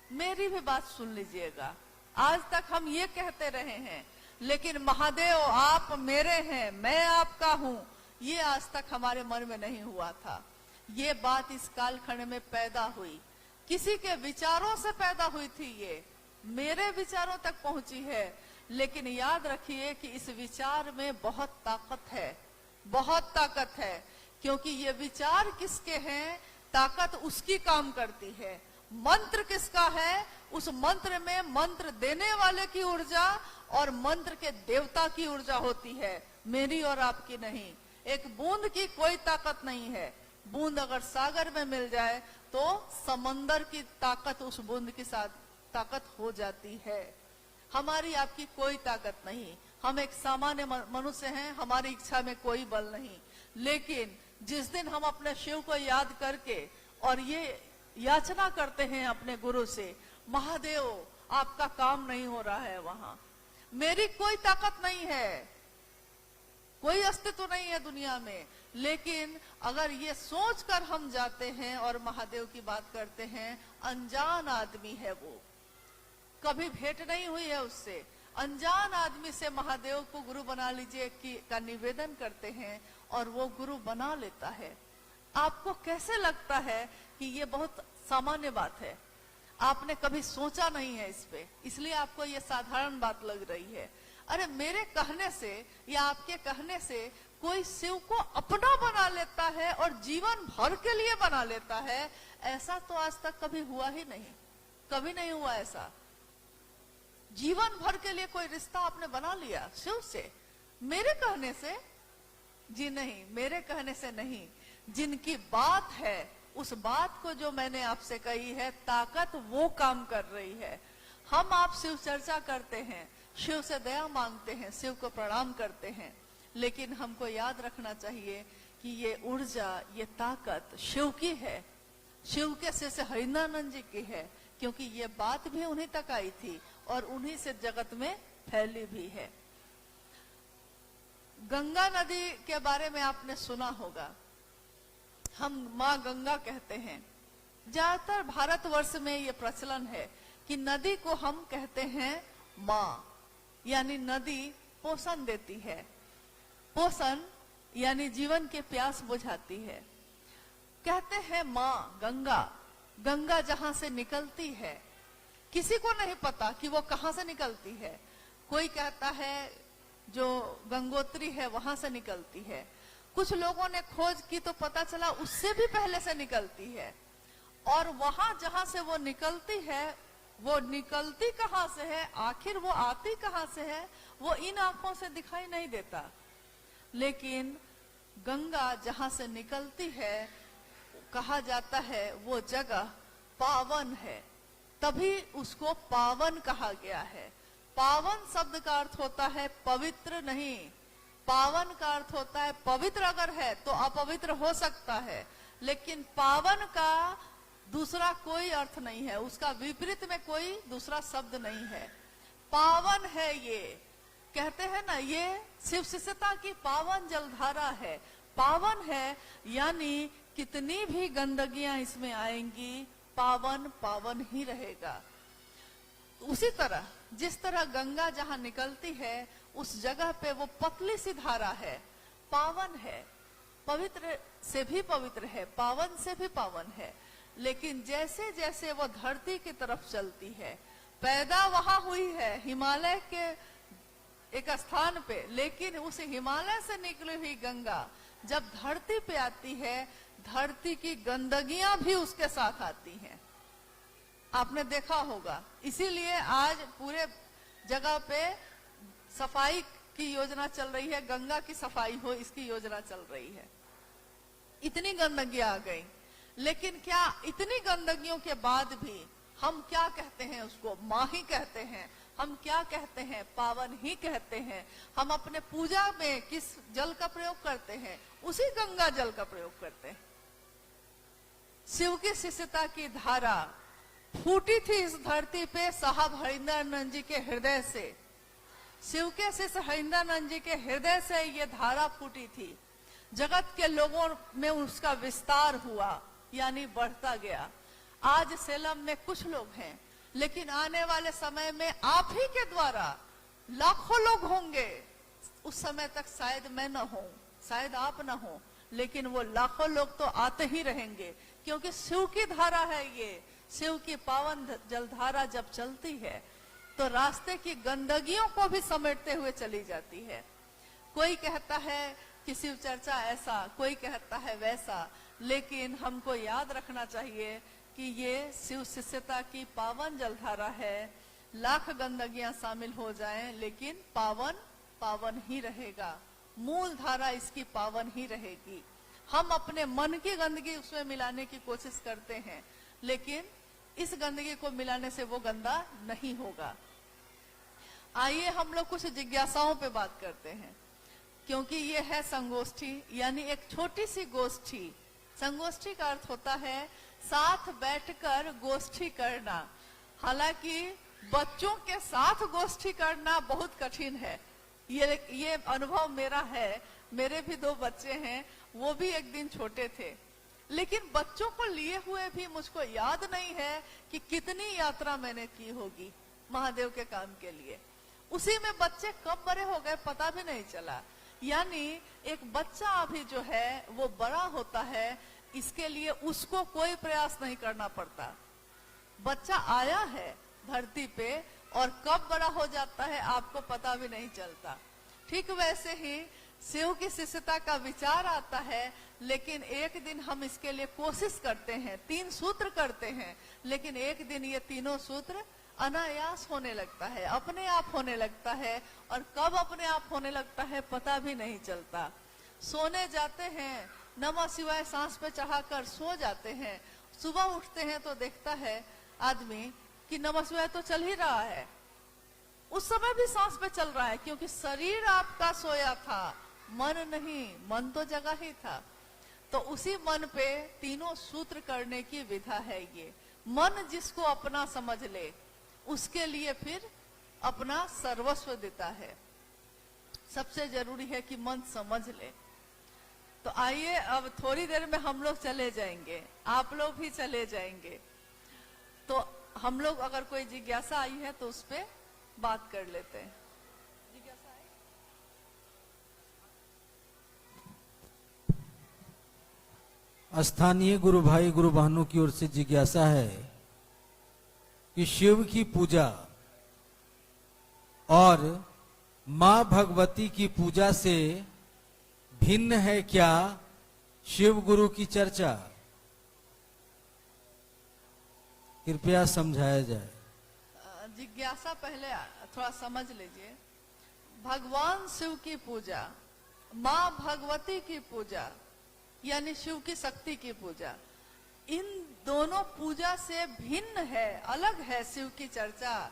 मेरी भी बात सुन लीजिएगा। आज तक हम ये कहते रहे हैं, लेकिन महादेव आप मेरे हैं, मैं आपका हूँ, ये आज तक हमारे मन में नहीं हुआ था। ये बात इस कालखंड में पैदा हुई, किसी के विचारों से पैदा हुई थी, ये मेरे विचारों तक पहुंची है। लेकिन याद रखिए कि इस विचार में बहुत ताकत है, बहुत ताकत है, क्योंकि ये विचार किसके हैं, ताकत उसकी काम करती है। मंत्र किसका है, उस मंत्र में मंत्र देने वाले की ऊर्जा और मंत्र के देवता की ऊर्जा होती है, मेरी और आपकी नहीं। एक बूंद की कोई ताकत नहीं है। बूंद अगर सागर में मिल जाए तो समंदर की ताकत उस बूंद के साथ ताकत हो जाती है। हमारी आपकी कोई ताकत नहीं, हम एक सामान्य मनुष्य हैं, हमारी इच्छा में कोई बल नहीं। लेकिन जिस दिन हम अपने शिव को याद करके और ये याचना करते हैं अपने गुरु से, महादेव आपका काम नहीं हो रहा है, वहां मेरी कोई ताकत नहीं है, कोई अस्तित्व नहीं है दुनिया में। लेकिन अगर ये सोचकर हम जाते हैं और महादेव की बात करते हैं, अनजान आदमी है वो, कभी भेंट नहीं हुई है उससे, अनजान आदमी से महादेव को गुरु बना लीजिए का निवेदन करते हैं और वो गुरु बना लेता है। आपको कैसे लगता है कि ये बहुत सामान्य बात है, आपने कभी सोचा नहीं है इस पे, इसलिए आपको ये साधारण बात लग रही है। अरे मेरे कहने से या आपके कहने से कोई शिव को अपना बना लेता है और जीवन भर के लिए बना लेता है, ऐसा तो आज तक कभी हुआ ही नहीं, कभी नहीं हुआ ऐसा। जीवन भर के लिए कोई रिश्ता आपने बना लिया शिव से, मेरे कहने से? जी नहीं, मेरे कहने से नहीं। जिनकी बात है, उस बात को जो मैंने आपसे कही है, ताकत वो काम कर रही है। हम आप शिव चर्चा करते हैं, शिव से दया मांगते हैं, शिव को प्रणाम करते हैं, लेकिन हमको याद रखना चाहिए कि ये ऊर्जा, ये ताकत शिव की है, शिव के शिष्य हरिंद्रानंद जी की है, क्योंकि ये बात भी उन्हीं तक आई थी और उन्हीं से जगत में फैली भी है। गंगा नदी के बारे में आपने सुना होगा, हम माँ गंगा कहते हैं। ज्यादातर भारतवर्ष में ये प्रचलन है कि नदी को हम कहते हैं माँ, यानी नदी पोषण देती है, पोषण यानी जीवन के प्यास बुझाती है। कहते हैं माँ गंगा, गंगा जहां से निकलती है किसी को नहीं पता कि वो कहां से निकलती है। कोई कहता है जो गंगोत्री है वहां से निकलती है, कुछ लोगों ने खोज की तो पता चला उससे भी पहले से निकलती है। और वहां जहां से वो निकलती है, वो निकलती कहां से है, आखिर वो आती कहां से है, वो इन आंखों से दिखाई नहीं देता। लेकिन गंगा जहां से निकलती है, कहा जाता है वो जगह पावन है, तभी उसको पावन कहा गया है। पावन शब्द का अर्थ होता है पवित्र नहीं, पावन का अर्थ होता है पवित्र अगर है तो अपवित्र हो सकता है, लेकिन पावन का दूसरा कोई अर्थ नहीं है, उसका विपरीत में कोई दूसरा शब्द नहीं है। पावन है ये, कहते हैं ना, ये शिव शिष्यता की पावन जलधारा है। पावन है यानी कितनी भी गंदगियां इसमें आएंगी, पावन पावन ही रहेगा। उसी तरह जिस तरह गंगा जहां निकलती है उस जगह पे वो पतली सी धारा है, पावन है, पवित्र से भी पवित्र है, पावन से भी पावन है। लेकिन जैसे जैसे वो धरती की तरफ चलती है, पैदा वहां हुई है हिमालय के एक स्थान पे, लेकिन उस हिमालय से निकली हुई गंगा जब धरती पे आती है, धरती की गंदगियां भी उसके साथ आती हैं। आपने देखा होगा, इसीलिए आज पूरे जगह पे सफाई की योजना चल रही है, गंगा की सफाई हो इसकी योजना चल रही है। इतनी गंदगियां आ गई, लेकिन क्या इतनी गंदगियों के बाद भी हम क्या कहते हैं, उसको माँ ही कहते हैं। हम क्या कहते हैं, पावन ही कहते हैं। हम अपने पूजा में किस जल का प्रयोग करते हैं, उसी गंगा जल का प्रयोग करते हैं। शिव की शिष्यता की धारा फूटी थी इस धरती पे साहब हरिंद्रानंद जी के हृदय से। शिव के शिष्य हरिंद्रानंद जी के हृदय से ये धारा फूटी थी। जगत के लोगों में उसका विस्तार हुआ, यानी बढ़ता गया। आज सेलम में कुछ लोग हैं, लेकिन आने वाले समय में आप ही के द्वारा लाखों लोग होंगे। उस समय तक शायद मैं न हूं, शायद आप न हो, लेकिन वो लाखों लोग तो आते ही रहेंगे, क्योंकि शिव की धारा है ये। शिव की पावन जलधारा जब चलती है तो रास्ते की गंदगियों को भी समेटते हुए चली जाती है। कोई कहता है कि शिव चर्चा ऐसा, कोई कहता है वैसा, लेकिन हमको याद रखना चाहिए कि ये शिव शिष्यता की पावन जलधारा है। लाख गंदगियां शामिल हो जाएं, लेकिन पावन पावन ही रहेगा। मूल धारा इसकी पावन ही रहेगी। हम अपने मन की गंदगी उसमें मिलाने की कोशिश करते हैं, लेकिन इस गंदगी को मिलाने से वो गंदा नहीं होगा। आइए हम लोग कुछ जिज्ञासाओं पे बात करते हैं, क्योंकि ये है संगोष्ठी, यानी एक छोटी सी गोष्ठी। संगोष्ठी का अर्थ होता है साथ बैठकर गोष्ठी करना। हालांकि बच्चों के साथ गोष्ठी करना बहुत कठिन है। ये अनुभव मेरा है। मेरे भी 2 बच्चे हैं, वो भी एक दिन छोटे थे, लेकिन बच्चों को लिए हुए भी मुझको याद नहीं है कि कितनी यात्रा मैंने की होगी महादेव के काम के लिए। उसी में बच्चे कब बड़े हो गए पता भी नहीं चला। यानी एक बच्चा अभी जो है वो बड़ा होता है, इसके लिए उसको कोई प्रयास नहीं करना पड़ता। बच्चा आया है धरती पे और कब बड़ा हो जाता है आपको पता भी नहीं चलता। ठीक वैसे ही शिव की शिष्यता का विचार आता है, लेकिन एक दिन हम इसके लिए कोशिश करते हैं, 3 सूत्र करते हैं, लेकिन एक दिन ये तीनों सूत्र अनायास होने लगता है, अपने आप होने लगता है, और कब अपने आप होने लगता है पता भी नहीं चलता। सोने जाते हैं, नमः शिवाय सांस पे चढ़ाकर सो जाते हैं, सुबह उठते हैं तो देखता है आदमी कि नमः शिवाय तो चल ही रहा है, उस समय भी सांस पे चल रहा है, क्योंकि शरीर आपका सोया था, मन नहीं, मन तो जगा ही था। तो उसी मन पे तीनों सूत्र करने की विधा है ये। मन जिसको अपना समझ ले, उसके लिए फिर अपना सर्वस्व देता है। सबसे जरूरी है कि मन समझ ले। तो आइए अब थोड़ी देर में हम लोग चले जाएंगे, आप लोग भी चले जाएंगे। तो हम लोग अगर कोई जिज्ञासा आई है तो उस पे बात कर लेते हैं। जिज्ञासा आई? स्थानीय गुरु भाई गुरु बहनों की ओर से जिज्ञासा है कि शिव की पूजा और मां भगवती की पूजा से भिन्न है क्या शिव गुरु की चर्चा? कृपया समझाया जाए। जिज्ञासा पहले थोड़ा समझ लीजिए। भगवान शिव की पूजा, मां भगवती की पूजा, यानी शिव की शक्ति की पूजा, इन दोनों पूजा से भिन्न है, अलग है शिव की चर्चा।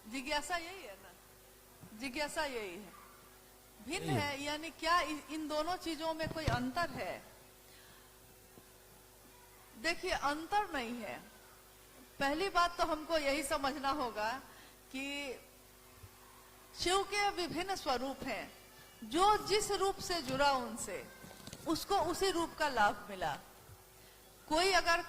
जिज्ञासा यही है ना? जिज्ञासा यही है, भिन्न है यानी क्या इन दोनों चीजों में कोई अंतर है? देखिए, अंतर नहीं है। पहली बात तो हमको यही समझना होगा कि शिव के विभिन्न स्वरूप हैं, जो जिस रूप से जुड़ा उनसे उसको उसी रूप का लाभ मिला। कोई अगर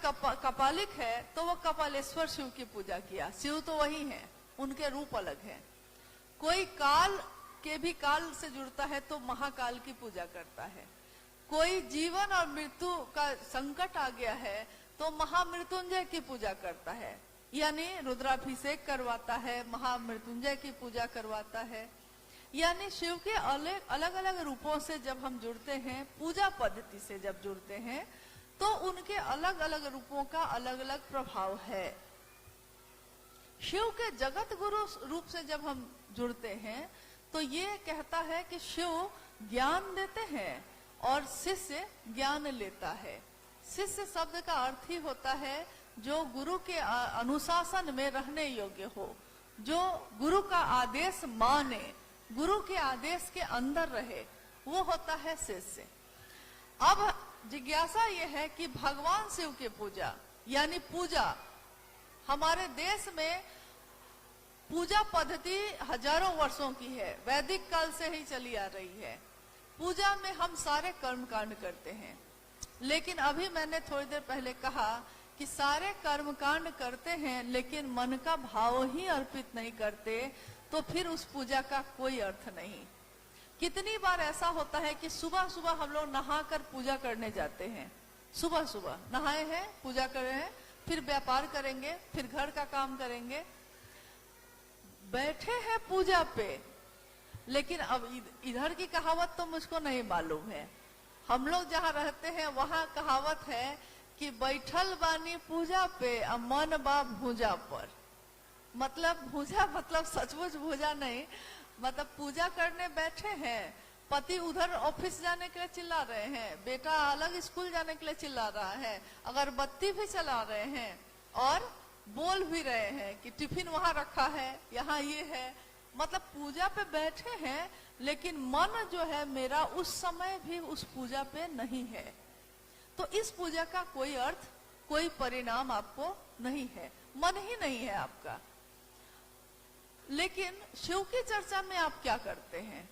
कपालिक है तो वो कपालेश्वर शिव की पूजा किया, शिव तो वही है, उनके रूप अलग है। कोई काल के भी काल से जुड़ता है तो महाकाल की पूजा करता है। कोई जीवन और मृत्यु का संकट आ गया है तो महामृत्युंजय की पूजा करता है, यानी रुद्राभिषेक करवाता है, महामृत्युंजय की पूजा करवाता है। यानी शिव के अलग अलग रूपों से जब हम जुड़ते हैं, पूजा पद्धति से जब जुड़ते हैं, तो उनके अलग अलग रूपों का अलग अलग प्रभाव है। शिव के जगत गुरु रूप से जब हम जुड़ते हैं तो ये कहता है कि शिव ज्ञान देते हैं और शिष्य ज्ञान लेता है। शिष्य शब्द का अर्थ ही होता है जो गुरु के अनुशासन में रहने योग्य हो, जो गुरु का आदेश माने, गुरु के आदेश के अंदर रहे, वो होता है शिष्य। अब जिज्ञासा ये है कि भगवान शिव की पूजा, यानी पूजा, हमारे देश में पूजा पद्धति हजारों वर्षों की है, वैदिक काल से ही चली आ रही है। पूजा में हम सारे कर्म कांड करते हैं, लेकिन अभी मैंने थोड़ी देर पहले कहा कि सारे कर्म कांड करते हैं लेकिन मन का भाव ही अर्पित नहीं करते, तो फिर उस पूजा का कोई अर्थ नहीं। कितनी बार ऐसा होता है कि सुबह सुबह हम लोग नहाकर पूजा करने जाते हैं, सुबह सुबह नहाए हैं, पूजा कर रहे हैं, फिर व्यापार करेंगे, फिर घर का काम करेंगे, बैठे हैं पूजा पे। लेकिन अब इधर की कहावत तो मुझको नहीं मालूम है। हम लोग जहाँ रहते हैं वहाँ कहावत है कि बैठल बानी पूजा पे मन बा भूजा पर। मतलब भूजा मतलब सचमुच भूजा नहीं, मतलब पूजा करने बैठे हैं, पति उधर ऑफिस जाने के लिए चिल्ला रहे हैं, बेटा अलग स्कूल जाने के लिए चिल्ला रहा है, अगरबत्ती भी चला रहे हैं और बोल भी रहे हैं कि टिफिन वहां रखा है, यहाँ ये है। मतलब पूजा पे बैठे हैं लेकिन मन जो है मेरा उस समय भी उस पूजा पे नहीं है। तो इस पूजा का कोई अर्थ, कोई परिणाम आपको नहीं है, मन ही नहीं है आपका। लेकिन शिव की चर्चा में आप क्या करते हैं?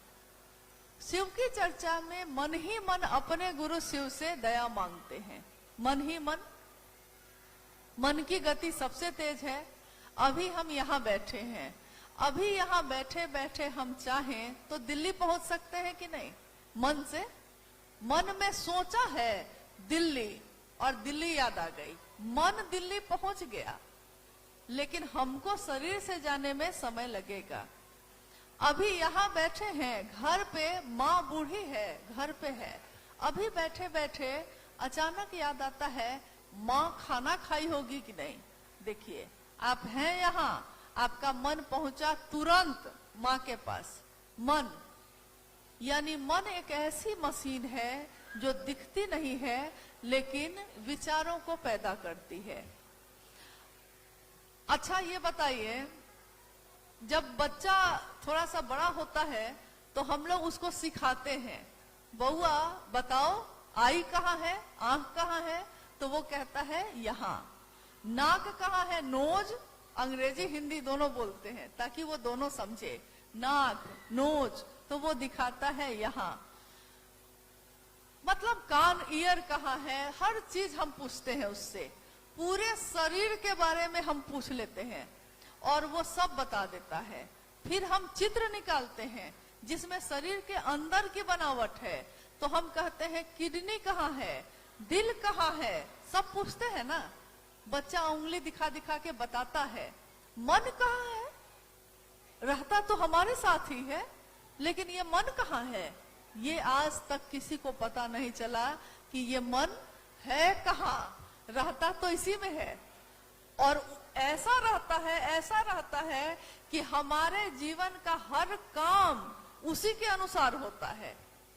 शिव की चर्चा में मन ही मन अपने गुरु शिव से दया मांगते हैं। मन ही मन की गति सबसे तेज है। अभी हम यहाँ बैठे हैं, अभी यहाँ बैठे बैठे हम चाहें तो दिल्ली पहुंच सकते हैं कि नहीं? मन से, मन में सोचा है दिल्ली और दिल्ली याद आ गई, मन दिल्ली पहुंच गया, लेकिन हमको शरीर से जाने में समय लगेगा। अभी यहाँ बैठे हैं, घर पे माँ बूढ़ी है, घर पे है, अभी बैठे बैठे अचानक याद आता है माँ खाना खाई होगी कि नहीं। देखिए, आप हैं यहाँ, आपका मन पहुंचा तुरंत माँ के पास। मन यानी मन एक ऐसी मशीन है जो दिखती नहीं है लेकिन विचारों को पैदा करती है। अच्छा ये बताइए, जब बच्चा थोड़ा सा बड़ा होता है तो हम लोग उसको सिखाते हैं, बउआ बताओ आई कहाँ है, आंख कहाँ है, तो वो कहता है यहाँ। नाक कहाँ है, नोज, अंग्रेजी हिंदी दोनों बोलते हैं ताकि वो दोनों समझे। नाक, नोज, तो वो दिखाता है यहाँ। मतलब कान, ईयर कहाँ है, हर चीज हम पूछते हैं उससे। पूरे शरीर के बारे में हम पूछ लेते हैं और वो सब बता देता है। फिर हम चित्र निकालते हैं जिसमें शरीर के अंदर की बनावट है, तो हम कहते हैं किडनी कहाँ है, दिल कहाँ है, सब पूछते हैं ना। बच्चा उंगली दिखा दिखा के बताता है। मन कहाँ है, रहता तो हमारे साथ ही है, लेकिन ये मन कहाँ है, ये आज तक किसी को पता नहीं चला कि ये मन है कहाँ, रहता तो इसी में है। और ऐसा रहता है कि हमारे जीवन का हर काम उसी के अनुसार होता है।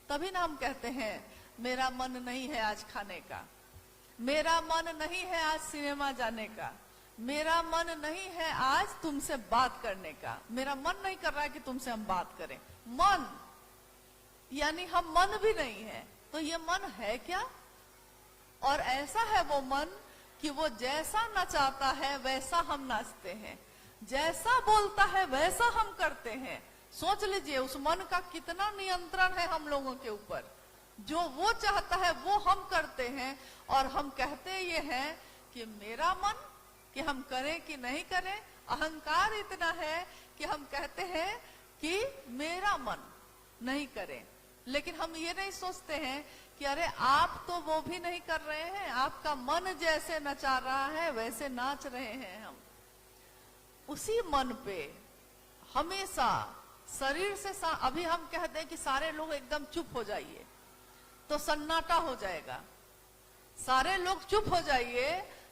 तभी ना हम कहते हैं मेरा मन नहीं है आज खाने का, मेरा मन नहीं है आज सिनेमा जाने का, मेरा मन नहीं है आज तुमसे बात करने का, मेरा मन नहीं कर रहा है कि तुमसे हम बात करें। मन यानी हम मन भी नहीं है, तो ये मन है क्या? और ऐसा है वो मन कि वो जैसा नचाता है वैसा हम नाचते हैं, जैसा बोलता है वैसा हम करते हैं। सोच लीजिए उस मन का कितना नियंत्रण है हम लोगों के ऊपर। जो वो चाहता है वो हम करते हैं, और हम कहते ये हैं कि मेरा मन, कि हम करें कि नहीं करें। अहंकार इतना है कि हम कहते हैं कि मेरा मन नहीं करें, लेकिन हम ये नहीं सोचते हैं कि अरे आप तो वो भी नहीं कर रहे हैं, आपका मन जैसे नचा रहा है वैसे नाच रहे हैं हम। उसी मन पे हमेशा शरीर से अभी हम कहते हैं कि सारे लोग एकदम चुप हो जाइए तो सन्नाटा हो जाएगा। सारे लोग चुप हो जाइए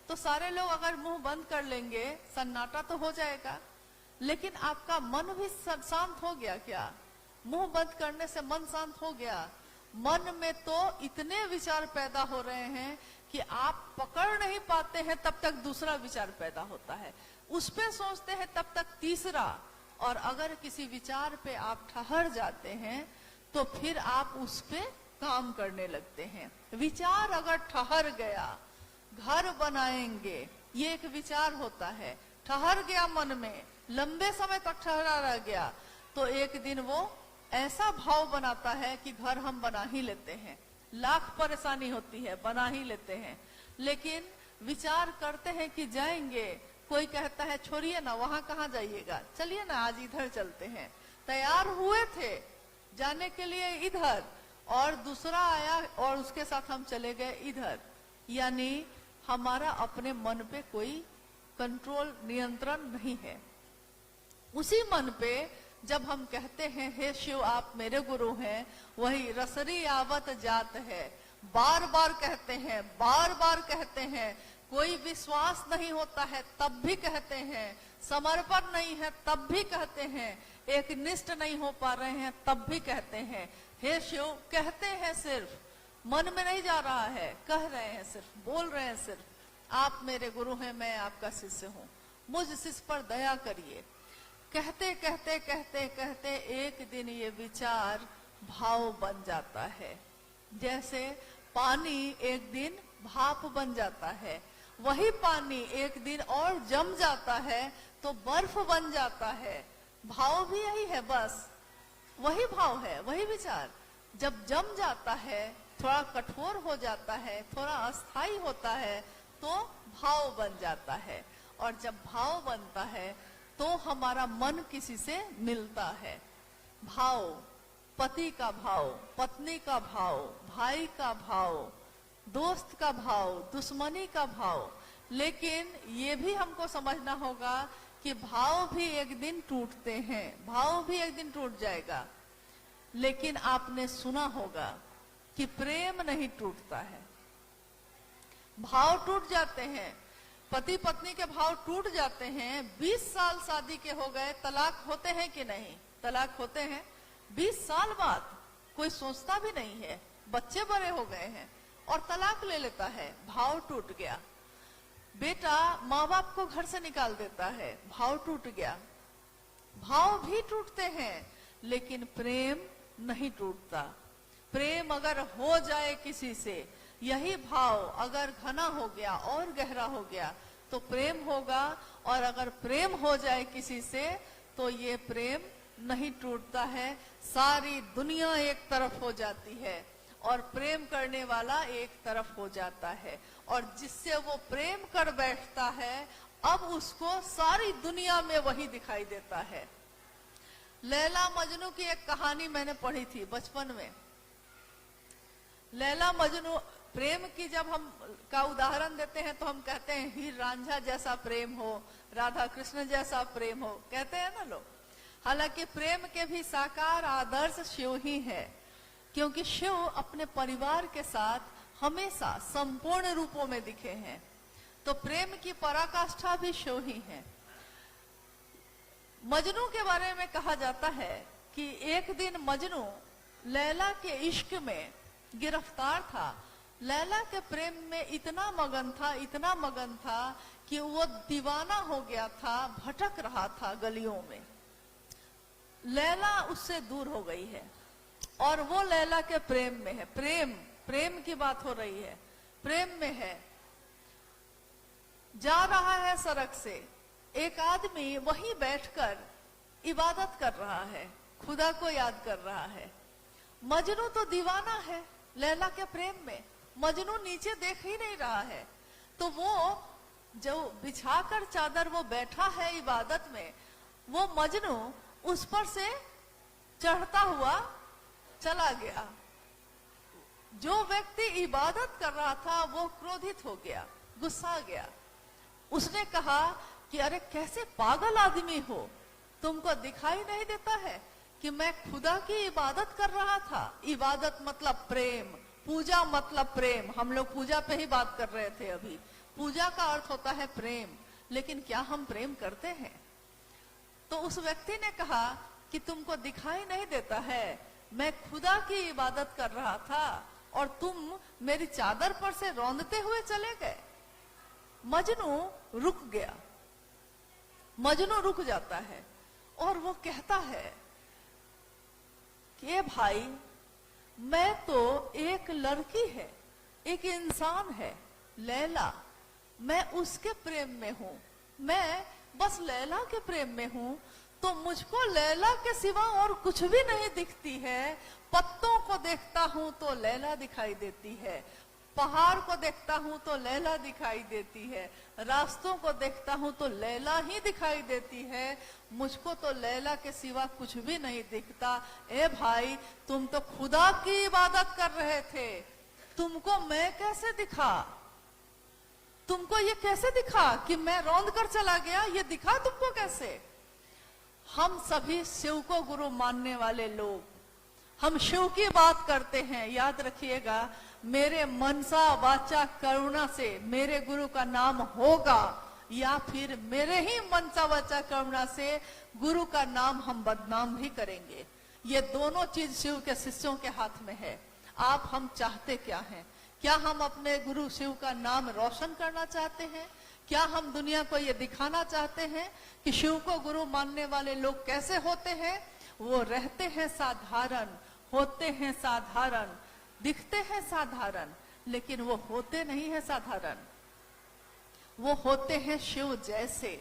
तो सारे लोग अगर मुंह बंद कर लेंगे सन्नाटा तो हो जाएगा। लेकिन आपका मन भी शांत हो गया क्या? मुंह बंद करने से मन शांत हो गया? मन में तो इतने विचार पैदा हो रहे हैं कि आप पकड़ नहीं पाते हैं, तब तक दूसरा विचार पैदा होता है, उस पे सोचते हैं तब तक तीसरा। और अगर किसी विचार पे आप ठहर जाते हैं तो फिर आप उस पे काम करने लगते हैं। विचार अगर ठहर गया, घर बनाएंगे, ये एक विचार होता है, ठहर गया मन में, लंबे समय तक ठहरा रह गया, तो एक दिन वो ऐसा भाव बनाता है कि घर हम बना ही लेते हैं। लाख परेशानी होती है, बना ही लेते हैं, लेकिन विचार करते हैं कि जाएंगे, कोई कहता है छोड़िए ना, वहां कहाँ जाइएगा, चलिए ना आज इधर चलते हैं। तैयार हुए थे जाने के लिए इधर, और दूसरा आया और उसके साथ हम चले गए इधर। यानी हमारा अपने मन पे कोई कंट्रोल, नियंत्रण नहीं है। उसी मन पे जब हम कहते हैं हे शिव आप मेरे गुरु हैं, वही रसरी आवत जात है, बार बार कहते हैं, बार बार कहते हैं। कोई विश्वास नहीं होता है तब भी कहते हैं, समर्पण नहीं है तब भी कहते हैं, एक निष्ठ नहीं हो पा रहे हैं तब भी कहते हैं हे शिव। कहते हैं, सिर्फ मन में नहीं जा रहा है, कह रहे हैं, सिर्फ बोल रहे हैं, सिर्फ आप मेरे गुरु हैं, मैं आपका शिष्य हूँ, मुझ शिष्य पर दया करिए। कहते कहते कहते कहते एक दिन ये विचार भाव बन जाता है। जैसे पानी एक दिन भाप बन जाता है, वही पानी एक दिन और जम जाता है तो बर्फ बन जाता है। भाव भी यही है, बस वही भाव है, वही विचार। जब जम जाता है, थोड़ा कठोर हो जाता है, थोड़ा अस्थाई होता है, तो भाव बन जाता है। और जब भाव बनता है तो हमारा मन किसी से मिलता है। भाव, पति का भाव, पत्नी का भाव, भाई का भाव, दोस्त का भाव, दुश्मनी का भाव। लेकिन ये भी हमको समझना होगा कि भाव भी एक दिन टूटते हैं, भाव भी एक दिन टूट जाएगा। लेकिन आपने सुना होगा कि प्रेम नहीं टूटता है, भाव टूट जाते हैं। पति पत्नी के भाव टूट जाते हैं। 20 साल शादी के हो गए, तलाक होते हैं कि नहीं? तलाक होते हैं। 20 साल बाद कोई सोचता भी नहीं है, बच्चे बड़े हो गए हैं और तलाक ले लेता है, भाव टूट गया। बेटा माँ बाप को घर से निकाल देता है, भाव टूट गया। भाव भी टूटते हैं लेकिन प्रेम नहीं टूटता। प्रेम अगर हो जाए किसी से, यही भाव अगर घना हो गया और गहरा हो गया तो प्रेम होगा, और अगर प्रेम हो जाए किसी से तो ये प्रेम नहीं टूटता है। सारी दुनिया एक तरफ हो जाती है और प्रेम करने वाला एक तरफ हो जाता है, और जिससे वो प्रेम कर बैठता है अब उसको सारी दुनिया में वही दिखाई देता है। लैला मजनू की एक कहानी मैंने पढ़ी थी बचपन में। लैला मजनू प्रेम की जब हम का उदाहरण देते हैं तो हम कहते हैं हीर रांझा जैसा प्रेम हो, राधा कृष्ण जैसा प्रेम हो, कहते हैं ना लोग। हालांकि प्रेम के भी साकार आदर्श शिव ही है, क्योंकि शिव अपने परिवार के साथ हमेशा संपूर्ण रूपों में दिखे हैं, तो प्रेम की पराकाष्ठा भी शिव ही है। मजनू के बारे में कहा जाता है कि एक दिन मजनू लैला के इश्क में गिरफ्तार था। लैला के प्रेम में इतना मगन था कि वो दीवाना हो गया था, भटक रहा था गलियों में। लैला उससे दूर हो गई है और वो लैला के प्रेम में है। प्रेम की बात हो रही है, प्रेम में है। जा रहा है सड़क से, एक आदमी वहीं बैठकर इबादत कर रहा है, खुदा को याद कर रहा है। मजनू तो दीवाना है लैला के प्रेम में, मजनू नीचे देख ही नहीं रहा है, तो वो जो बिछाकर चादर वो बैठा है इबादत में, वो मजनू उस पर से चढ़ता हुआ चला गया। जो व्यक्ति इबादत कर रहा था वो क्रोधित हो गया, गुस्सा गया। उसने कहा कि अरे कैसे पागल आदमी हो, तुमको दिखाई नहीं देता है कि मैं खुदा की इबादत कर रहा था। इबादत मतलब प्रेम, पूजा मतलब प्रेम। हम लोग पूजा पे ही बात कर रहे थे अभी। पूजा का अर्थ होता है प्रेम, लेकिन क्या हम प्रेम करते हैं? तो उस व्यक्ति ने कहा कि तुमको दिखाई नहीं देता है, मैं खुदा की इबादत कर रहा था और तुम मेरी चादर पर से रौंदते हुए चले गए। मजनू रुक गया, मजनू रुक जाता है और वो कहता है कि भाई, मैं तो एक लड़की है, एक इंसान है लैला, मैं उसके प्रेम में हूं, मैं बस लैला के प्रेम में हूं, तो मुझको लैला के सिवा और कुछ भी नहीं दिखती है। पत्तों को देखता हूं तो लैला दिखाई देती है, पहाड़ को देखता हूं तो लैला दिखाई देती है, रास्तों को देखता हूं तो लैला ही दिखाई देती है, मुझको तो लैला के सिवा कुछ भी नहीं दिखता। ए भाई, तुम तो खुदा की इबादत कर रहे थे, तुमको मैं कैसे दिखा? तुमको ये कैसे दिखा कि मैं रौंद कर चला गया? ये दिखा तुमको कैसे? हम सभी शिव को गुरु मानने वाले लोग, हम शिव की बात करते हैं। याद रखिएगा, मेरे मनसा वाचा करुणा से मेरे गुरु का नाम होगा, या फिर मेरे ही मनसा वाचा करुणा से गुरु का नाम हम बदनाम भी करेंगे। ये दोनों चीज शिव के शिष्यों के हाथ में है। आप हम चाहते क्या हैं? क्या हम अपने गुरु शिव का नाम रोशन करना चाहते हैं? क्या हम दुनिया को ये दिखाना चाहते हैं कि शिव को गुरु मानने वाले लोग कैसे होते हैं? वो रहते हैं साधारण, होते हैं साधारण, दिखते हैं साधारण, लेकिन वो होते नहीं है साधारण, वो होते हैं शिव जैसे।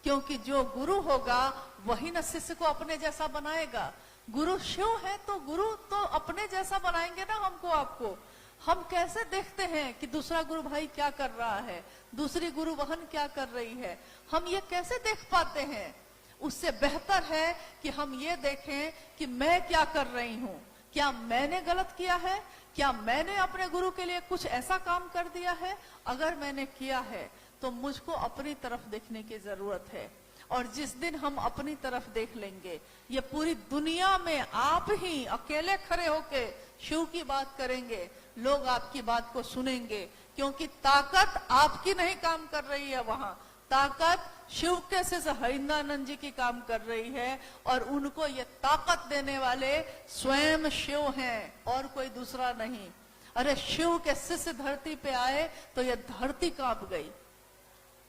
क्योंकि जो गुरु होगा वही न शिष्य को अपने जैसा बनाएगा। गुरु शिव है तो गुरु तो अपने जैसा बनाएंगे ना हमको, आपको। हम कैसे देखते हैं कि दूसरा गुरु भाई क्या कर रहा है, दूसरी गुरु बहन क्या कर रही है? हम ये कैसे देख पाते हैं? उससे बेहतर है कि हम ये देखें कि मैं क्या कर रही हूं, क्या मैंने गलत किया है, क्या मैंने अपने गुरु के लिए कुछ ऐसा काम कर दिया है? अगर मैंने किया है तो मुझको अपनी तरफ देखने की जरूरत है। और जिस दिन हम अपनी तरफ देख लेंगे, ये पूरी दुनिया में आप ही अकेले खड़े होके शिव की बात करेंगे, लोग आपकी बात को सुनेंगे, क्योंकि ताकत आपकी नहीं काम कर रही है, वहां ताकत शिव के शिष्य हरिंद्रानंद जी की काम कर रही है। और उनको ये ताकत देने वाले स्वयं शिव हैं और कोई दूसरा नहीं। अरे शिव के शिष्य धरती पे आए तो ये धरती कांप गई।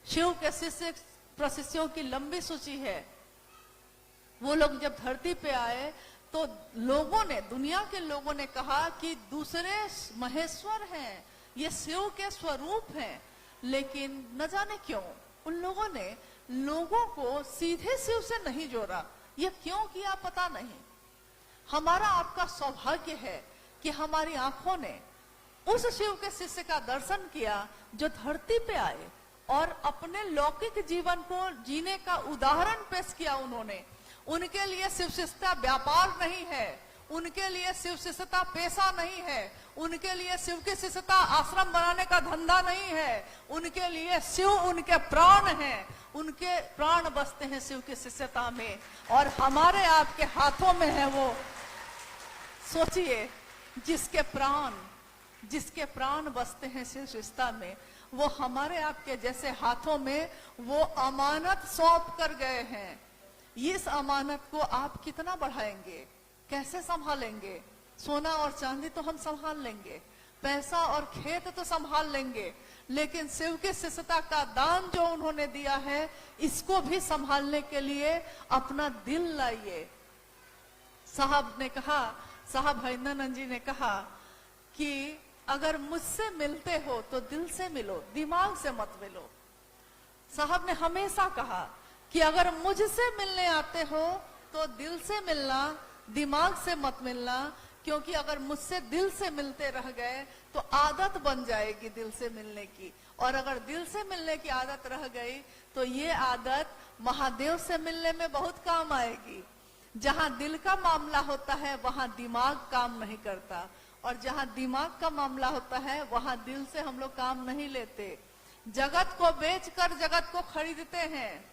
शिव के शिष्य प्रशिष्यों की लंबी सूची है। वो लोग जब धरती पे आए तो लोगों ने, दुनिया के लोगों ने कहा कि दूसरे महेश्वर हैं, ये शिव के स्वरूप हैं। लेकिन न जाने क्यों उन लोगों ने लोगों को सीधे शिव से नहीं जोड़ा। ये क्यों किया पता नहीं। हमारा आपका सौभाग्य है कि हमारी आंखों ने उस शिव के शिष्य का दर्शन किया जो धरती पे आए और अपने लौकिक जीवन को जीने का उदाहरण पेश किया उन्होंने। उनके लिए शिव शिष्यता व्यापार नहीं है, उनके लिए शिव शिष्यता पेशा नहीं है, उनके लिए शिव की शिष्यता आश्रम बनाने का धंधा नहीं है। उनके लिए शिव उनके प्राण हैं, उनके प्राण बसते हैं शिव की शिष्यता में, और हमारे आपके हाथों में है वो। सोचिए, जिसके प्राण बसते हैं शिव शिष्यता में, वो हमारे आपके जैसे हाथों में वो अमानत सौंप कर गए हैं। इस अमानत को आप कितना बढ़ाएंगे, कैसे संभालेंगे? सोना और चांदी तो हम संभाल लेंगे, पैसा और खेत तो संभाल लेंगे, लेकिन शिव की शिष्यता का दान जो उन्होंने दिया है, इसको भी संभालने के लिए अपना दिल लाइए। साहब हरिंदरानंद जी ने कहा कि अगर मुझसे मिलते हो तो दिल से मिलो, दिमाग से मत मिलो। साहब ने हमेशा कहा कि अगर मुझसे मिलने आते हो तो दिल से मिलना, दिमाग से मत मिलना, क्योंकि अगर मुझसे दिल से मिलते रह गए तो आदत बन जाएगी दिल से मिलने की, और अगर दिल से मिलने की आदत रह गई तो ये आदत महादेव से मिलने में बहुत काम आएगी। जहां दिल का मामला होता है वहां दिमाग काम नहीं करता, और जहां दिमाग का मामला होता है वहां दिल से हम लोग काम नहीं लेते। जगत को बेचकर जगत को खरीदते हैं,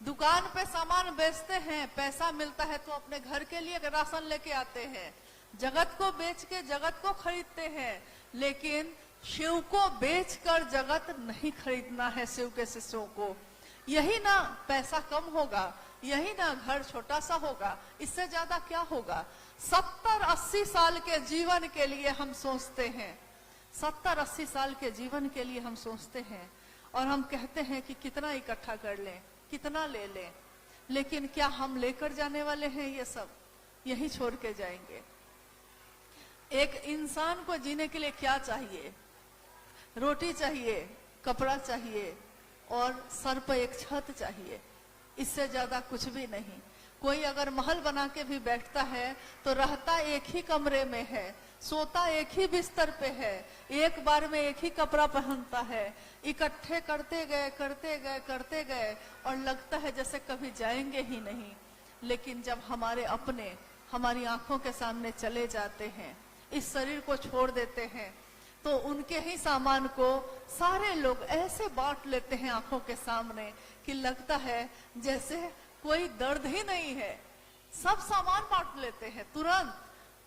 दुकान पे सामान बेचते हैं, पैसा मिलता है तो अपने घर के लिए राशन लेके आते हैं। जगत को बेच के जगत को खरीदते हैं, लेकिन शिव को बेचकर जगत नहीं खरीदना है। शिव के शिष्यों को यही ना पैसा कम होगा, यही ना घर छोटा सा होगा, इससे ज्यादा क्या होगा? 70-80 साल के जीवन के लिए हम सोचते हैं, 70-80 साल के जीवन के लिए हम सोचते हैं, और हम कहते हैं कि कितना इकट्ठा कर लें, कितना ले लें, लेकिन क्या हम लेकर जाने वाले हैं? ये सब यही छोड़ के जाएंगे। एक इंसान को जीने के लिए क्या चाहिए? रोटी चाहिए, कपड़ा चाहिए, और सर पर एक छत चाहिए, इससे ज्यादा कुछ भी नहीं। कोई अगर महल बना के भी बैठता है तो रहता एक ही कमरे में है, सोता एक ही बिस्तर पे है, एक बार में एक ही कपड़ा पहनता है। इकट्ठे करते गए और लगता है जैसे कभी जाएंगे ही नहीं। लेकिन जब हमारे अपने हमारी आंखों के सामने चले जाते हैं, इस शरीर को छोड़ देते हैं, तो उनके ही सामान को सारे लोग ऐसे बांट लेते हैं आंखों के सामने कि लगता है जैसे कोई दर्द ही नहीं है। सब सामान बांट लेते हैं तुरंत,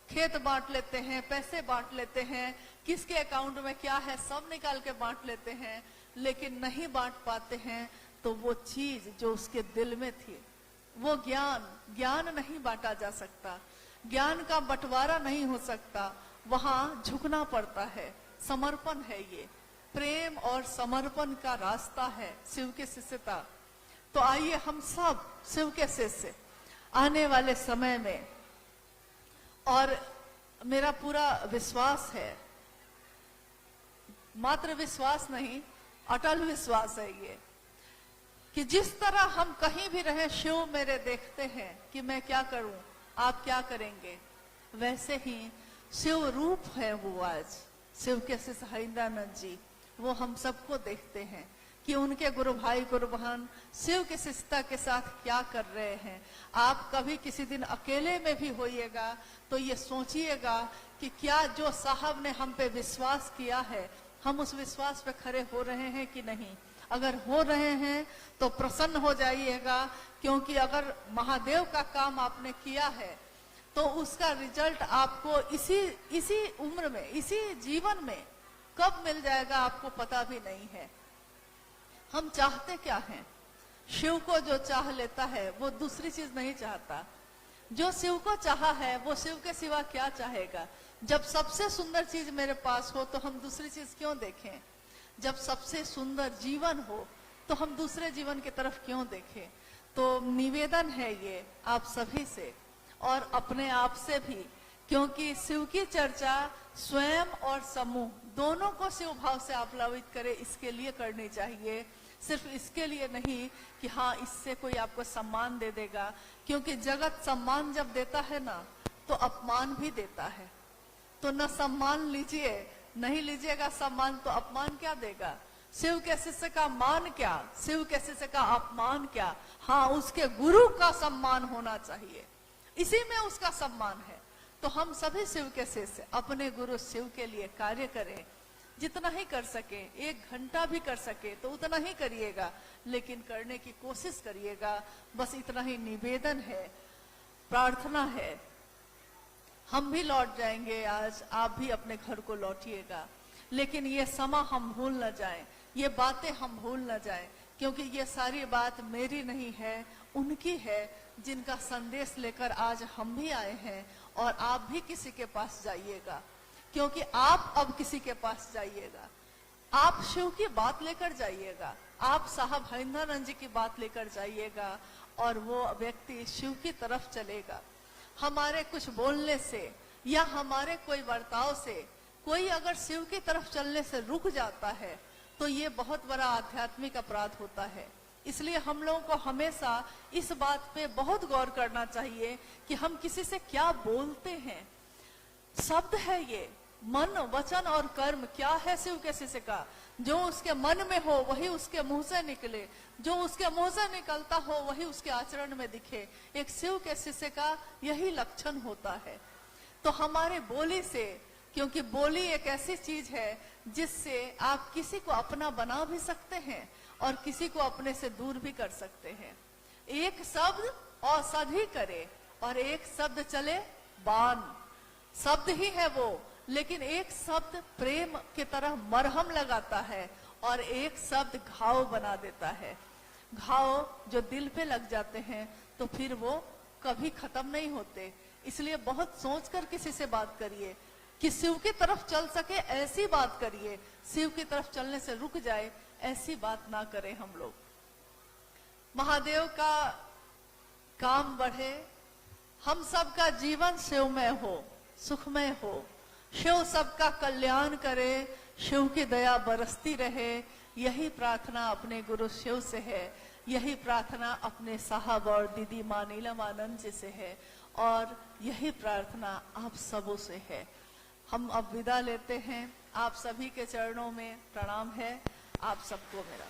खेत बांट लेते हैं, पैसे बांट लेते हैं, किसके अकाउंट में क्या है सब निकाल के बांट लेते हैं, लेकिन नहीं बांट पाते हैं तो वो चीज जो उसके दिल में थी, वो ज्ञान नहीं बांटा जा सकता, ज्ञान का बंटवारा नहीं हो सकता, वहां झुकना पड़ता है। समर्पण है, ये प्रेम और समर्पण का रास्ता है शिव के शिष्यता। तो आइए हम सब शिव के शिष्य आने वाले समय में, और मेरा पूरा विश्वास है, मात्र विश्वास नहीं अटल विश्वास है ये, कि जिस तरह हम कहीं भी रहे शिव मेरे देखते हैं कि मैं क्या करूं, आप क्या करेंगे, वैसे ही शिव रूप है वो आज शिव के शिष्य हरिंदरानंद जी, वो हम सबको देखते हैं कि उनके गुरु भाई गुरु बहन शिव की शिष्यता के साथ क्या कर रहे हैं। आप कभी किसी दिन अकेले में भी होइएगा तो ये सोचिएगा कि क्या जो साहब ने हम पे विश्वास किया है, हम उस विश्वास पे खड़े हो रहे हैं कि नहीं। अगर हो रहे हैं तो प्रसन्न हो जाइएगा, क्योंकि अगर महादेव का काम आपने किया है तो उसका रिजल्ट आपको इसी उम्र में, इसी जीवन में कब मिल जाएगा आपको पता भी नहीं है। हम चाहते क्या हैं? शिव को जो चाह लेता है वो दूसरी चीज नहीं चाहता। जो शिव को चाहा है वो शिव के सिवा क्या चाहेगा? जब सबसे सुंदर चीज मेरे पास हो तो हम दूसरी चीज क्यों देखें? जब सबसे सुंदर जीवन हो, तो हम दूसरे जीवन की तरफ क्यों देखें। तो निवेदन है ये आप सभी से और अपने आप से भी, क्योंकि शिव की चर्चा स्वयं और समूह दोनों को शिव भाव से आप्लावित करे, इसके लिए करनी चाहिए। सिर्फ इसके लिए नहीं कि हाँ इससे कोई आपको सम्मान दे देगा, क्योंकि जगत सम्मान जब देता है ना तो अपमान भी देता है। तो न सम्मान लीजिए, नहीं लीजिएगा सम्मान तो अपमान क्या देगा। शिव के शिष्य का मान क्या, शिव के शिष्य का अपमान क्या। हाँ उसके गुरु का सम्मान होना चाहिए, इसी में उसका सम्मान है। तो हम सभी शिव के शिष्य अपने गुरु शिव के लिए कार्य करें, जितना ही कर सके, 1 घंटा भी कर सके तो उतना ही करिएगा, लेकिन करने की कोशिश करिएगा। बस इतना ही निवेदन है, प्रार्थना है। हम भी लौट जाएंगे आज, आप भी अपने घर को लौटिएगा, लेकिन ये समा हम भूल न जाएं, ये बातें हम भूल न जाएं, क्योंकि ये सारी बात मेरी नहीं है, उनकी है, जिनका संदेश लेकर आज हम भी आए हैं। और आप भी किसी के पास जाइएगा, क्योंकि आप अब किसी के पास जाइएगा, आप शिव की बात लेकर जाइएगा, आप साहब हरिंदरानंद जी की बात लेकर जाइएगा और वो व्यक्ति शिव की तरफ चलेगा। हमारे कुछ बोलने से या हमारे कोई बर्ताव से कोई अगर शिव की तरफ चलने से रुक जाता है तो ये बहुत बड़ा आध्यात्मिक अपराध होता है। इसलिए हम लोगों को हमेशा इस बात पे बहुत गौर करना चाहिए कि हम किसी से क्या बोलते हैं। शब्द है ये, मन वचन और कर्म क्या है शिव के शिष्य का। जो उसके मन में हो वही उसके मुंह से निकले, जो उसके मुंह से निकलता हो वही उसके आचरण में दिखे। एक शिव के शिष्य का यही लक्षण होता है। तो हमारे बोली से, क्योंकि बोली एक ऐसी चीज है जिससे आप किसी को अपना बना भी सकते हैं और किसी को अपने से दूर भी कर सकते हैं। एक शब्द औषधि करे और एक शब्द चले बाण। शब्द ही है वो, लेकिन एक शब्द प्रेम की तरह मरहम लगाता है और एक शब्द घाव बना देता है। घाव जो दिल पे लग जाते हैं तो फिर वो कभी खत्म नहीं होते। इसलिए बहुत सोचकर किसी से बात करिए कि शिव की तरफ चल सके, ऐसी बात करिए। शिव की तरफ चलने से रुक जाए ऐसी बात ना करें हम लोग। महादेव का काम बढ़े, हम सबका जीवन शिवमय हो, सुखमय हो। शिव सबका कल्याण करे, शिव की दया बरसती रहे। यही प्रार्थना अपने गुरु शिव से है, यही प्रार्थना अपने साहब और दीदी माँ नीलमानंद जी से है और यही प्रार्थना आप सबों से है। हम अब विदा लेते हैं। आप सभी के चरणों में प्रणाम है। आप सबको मेरा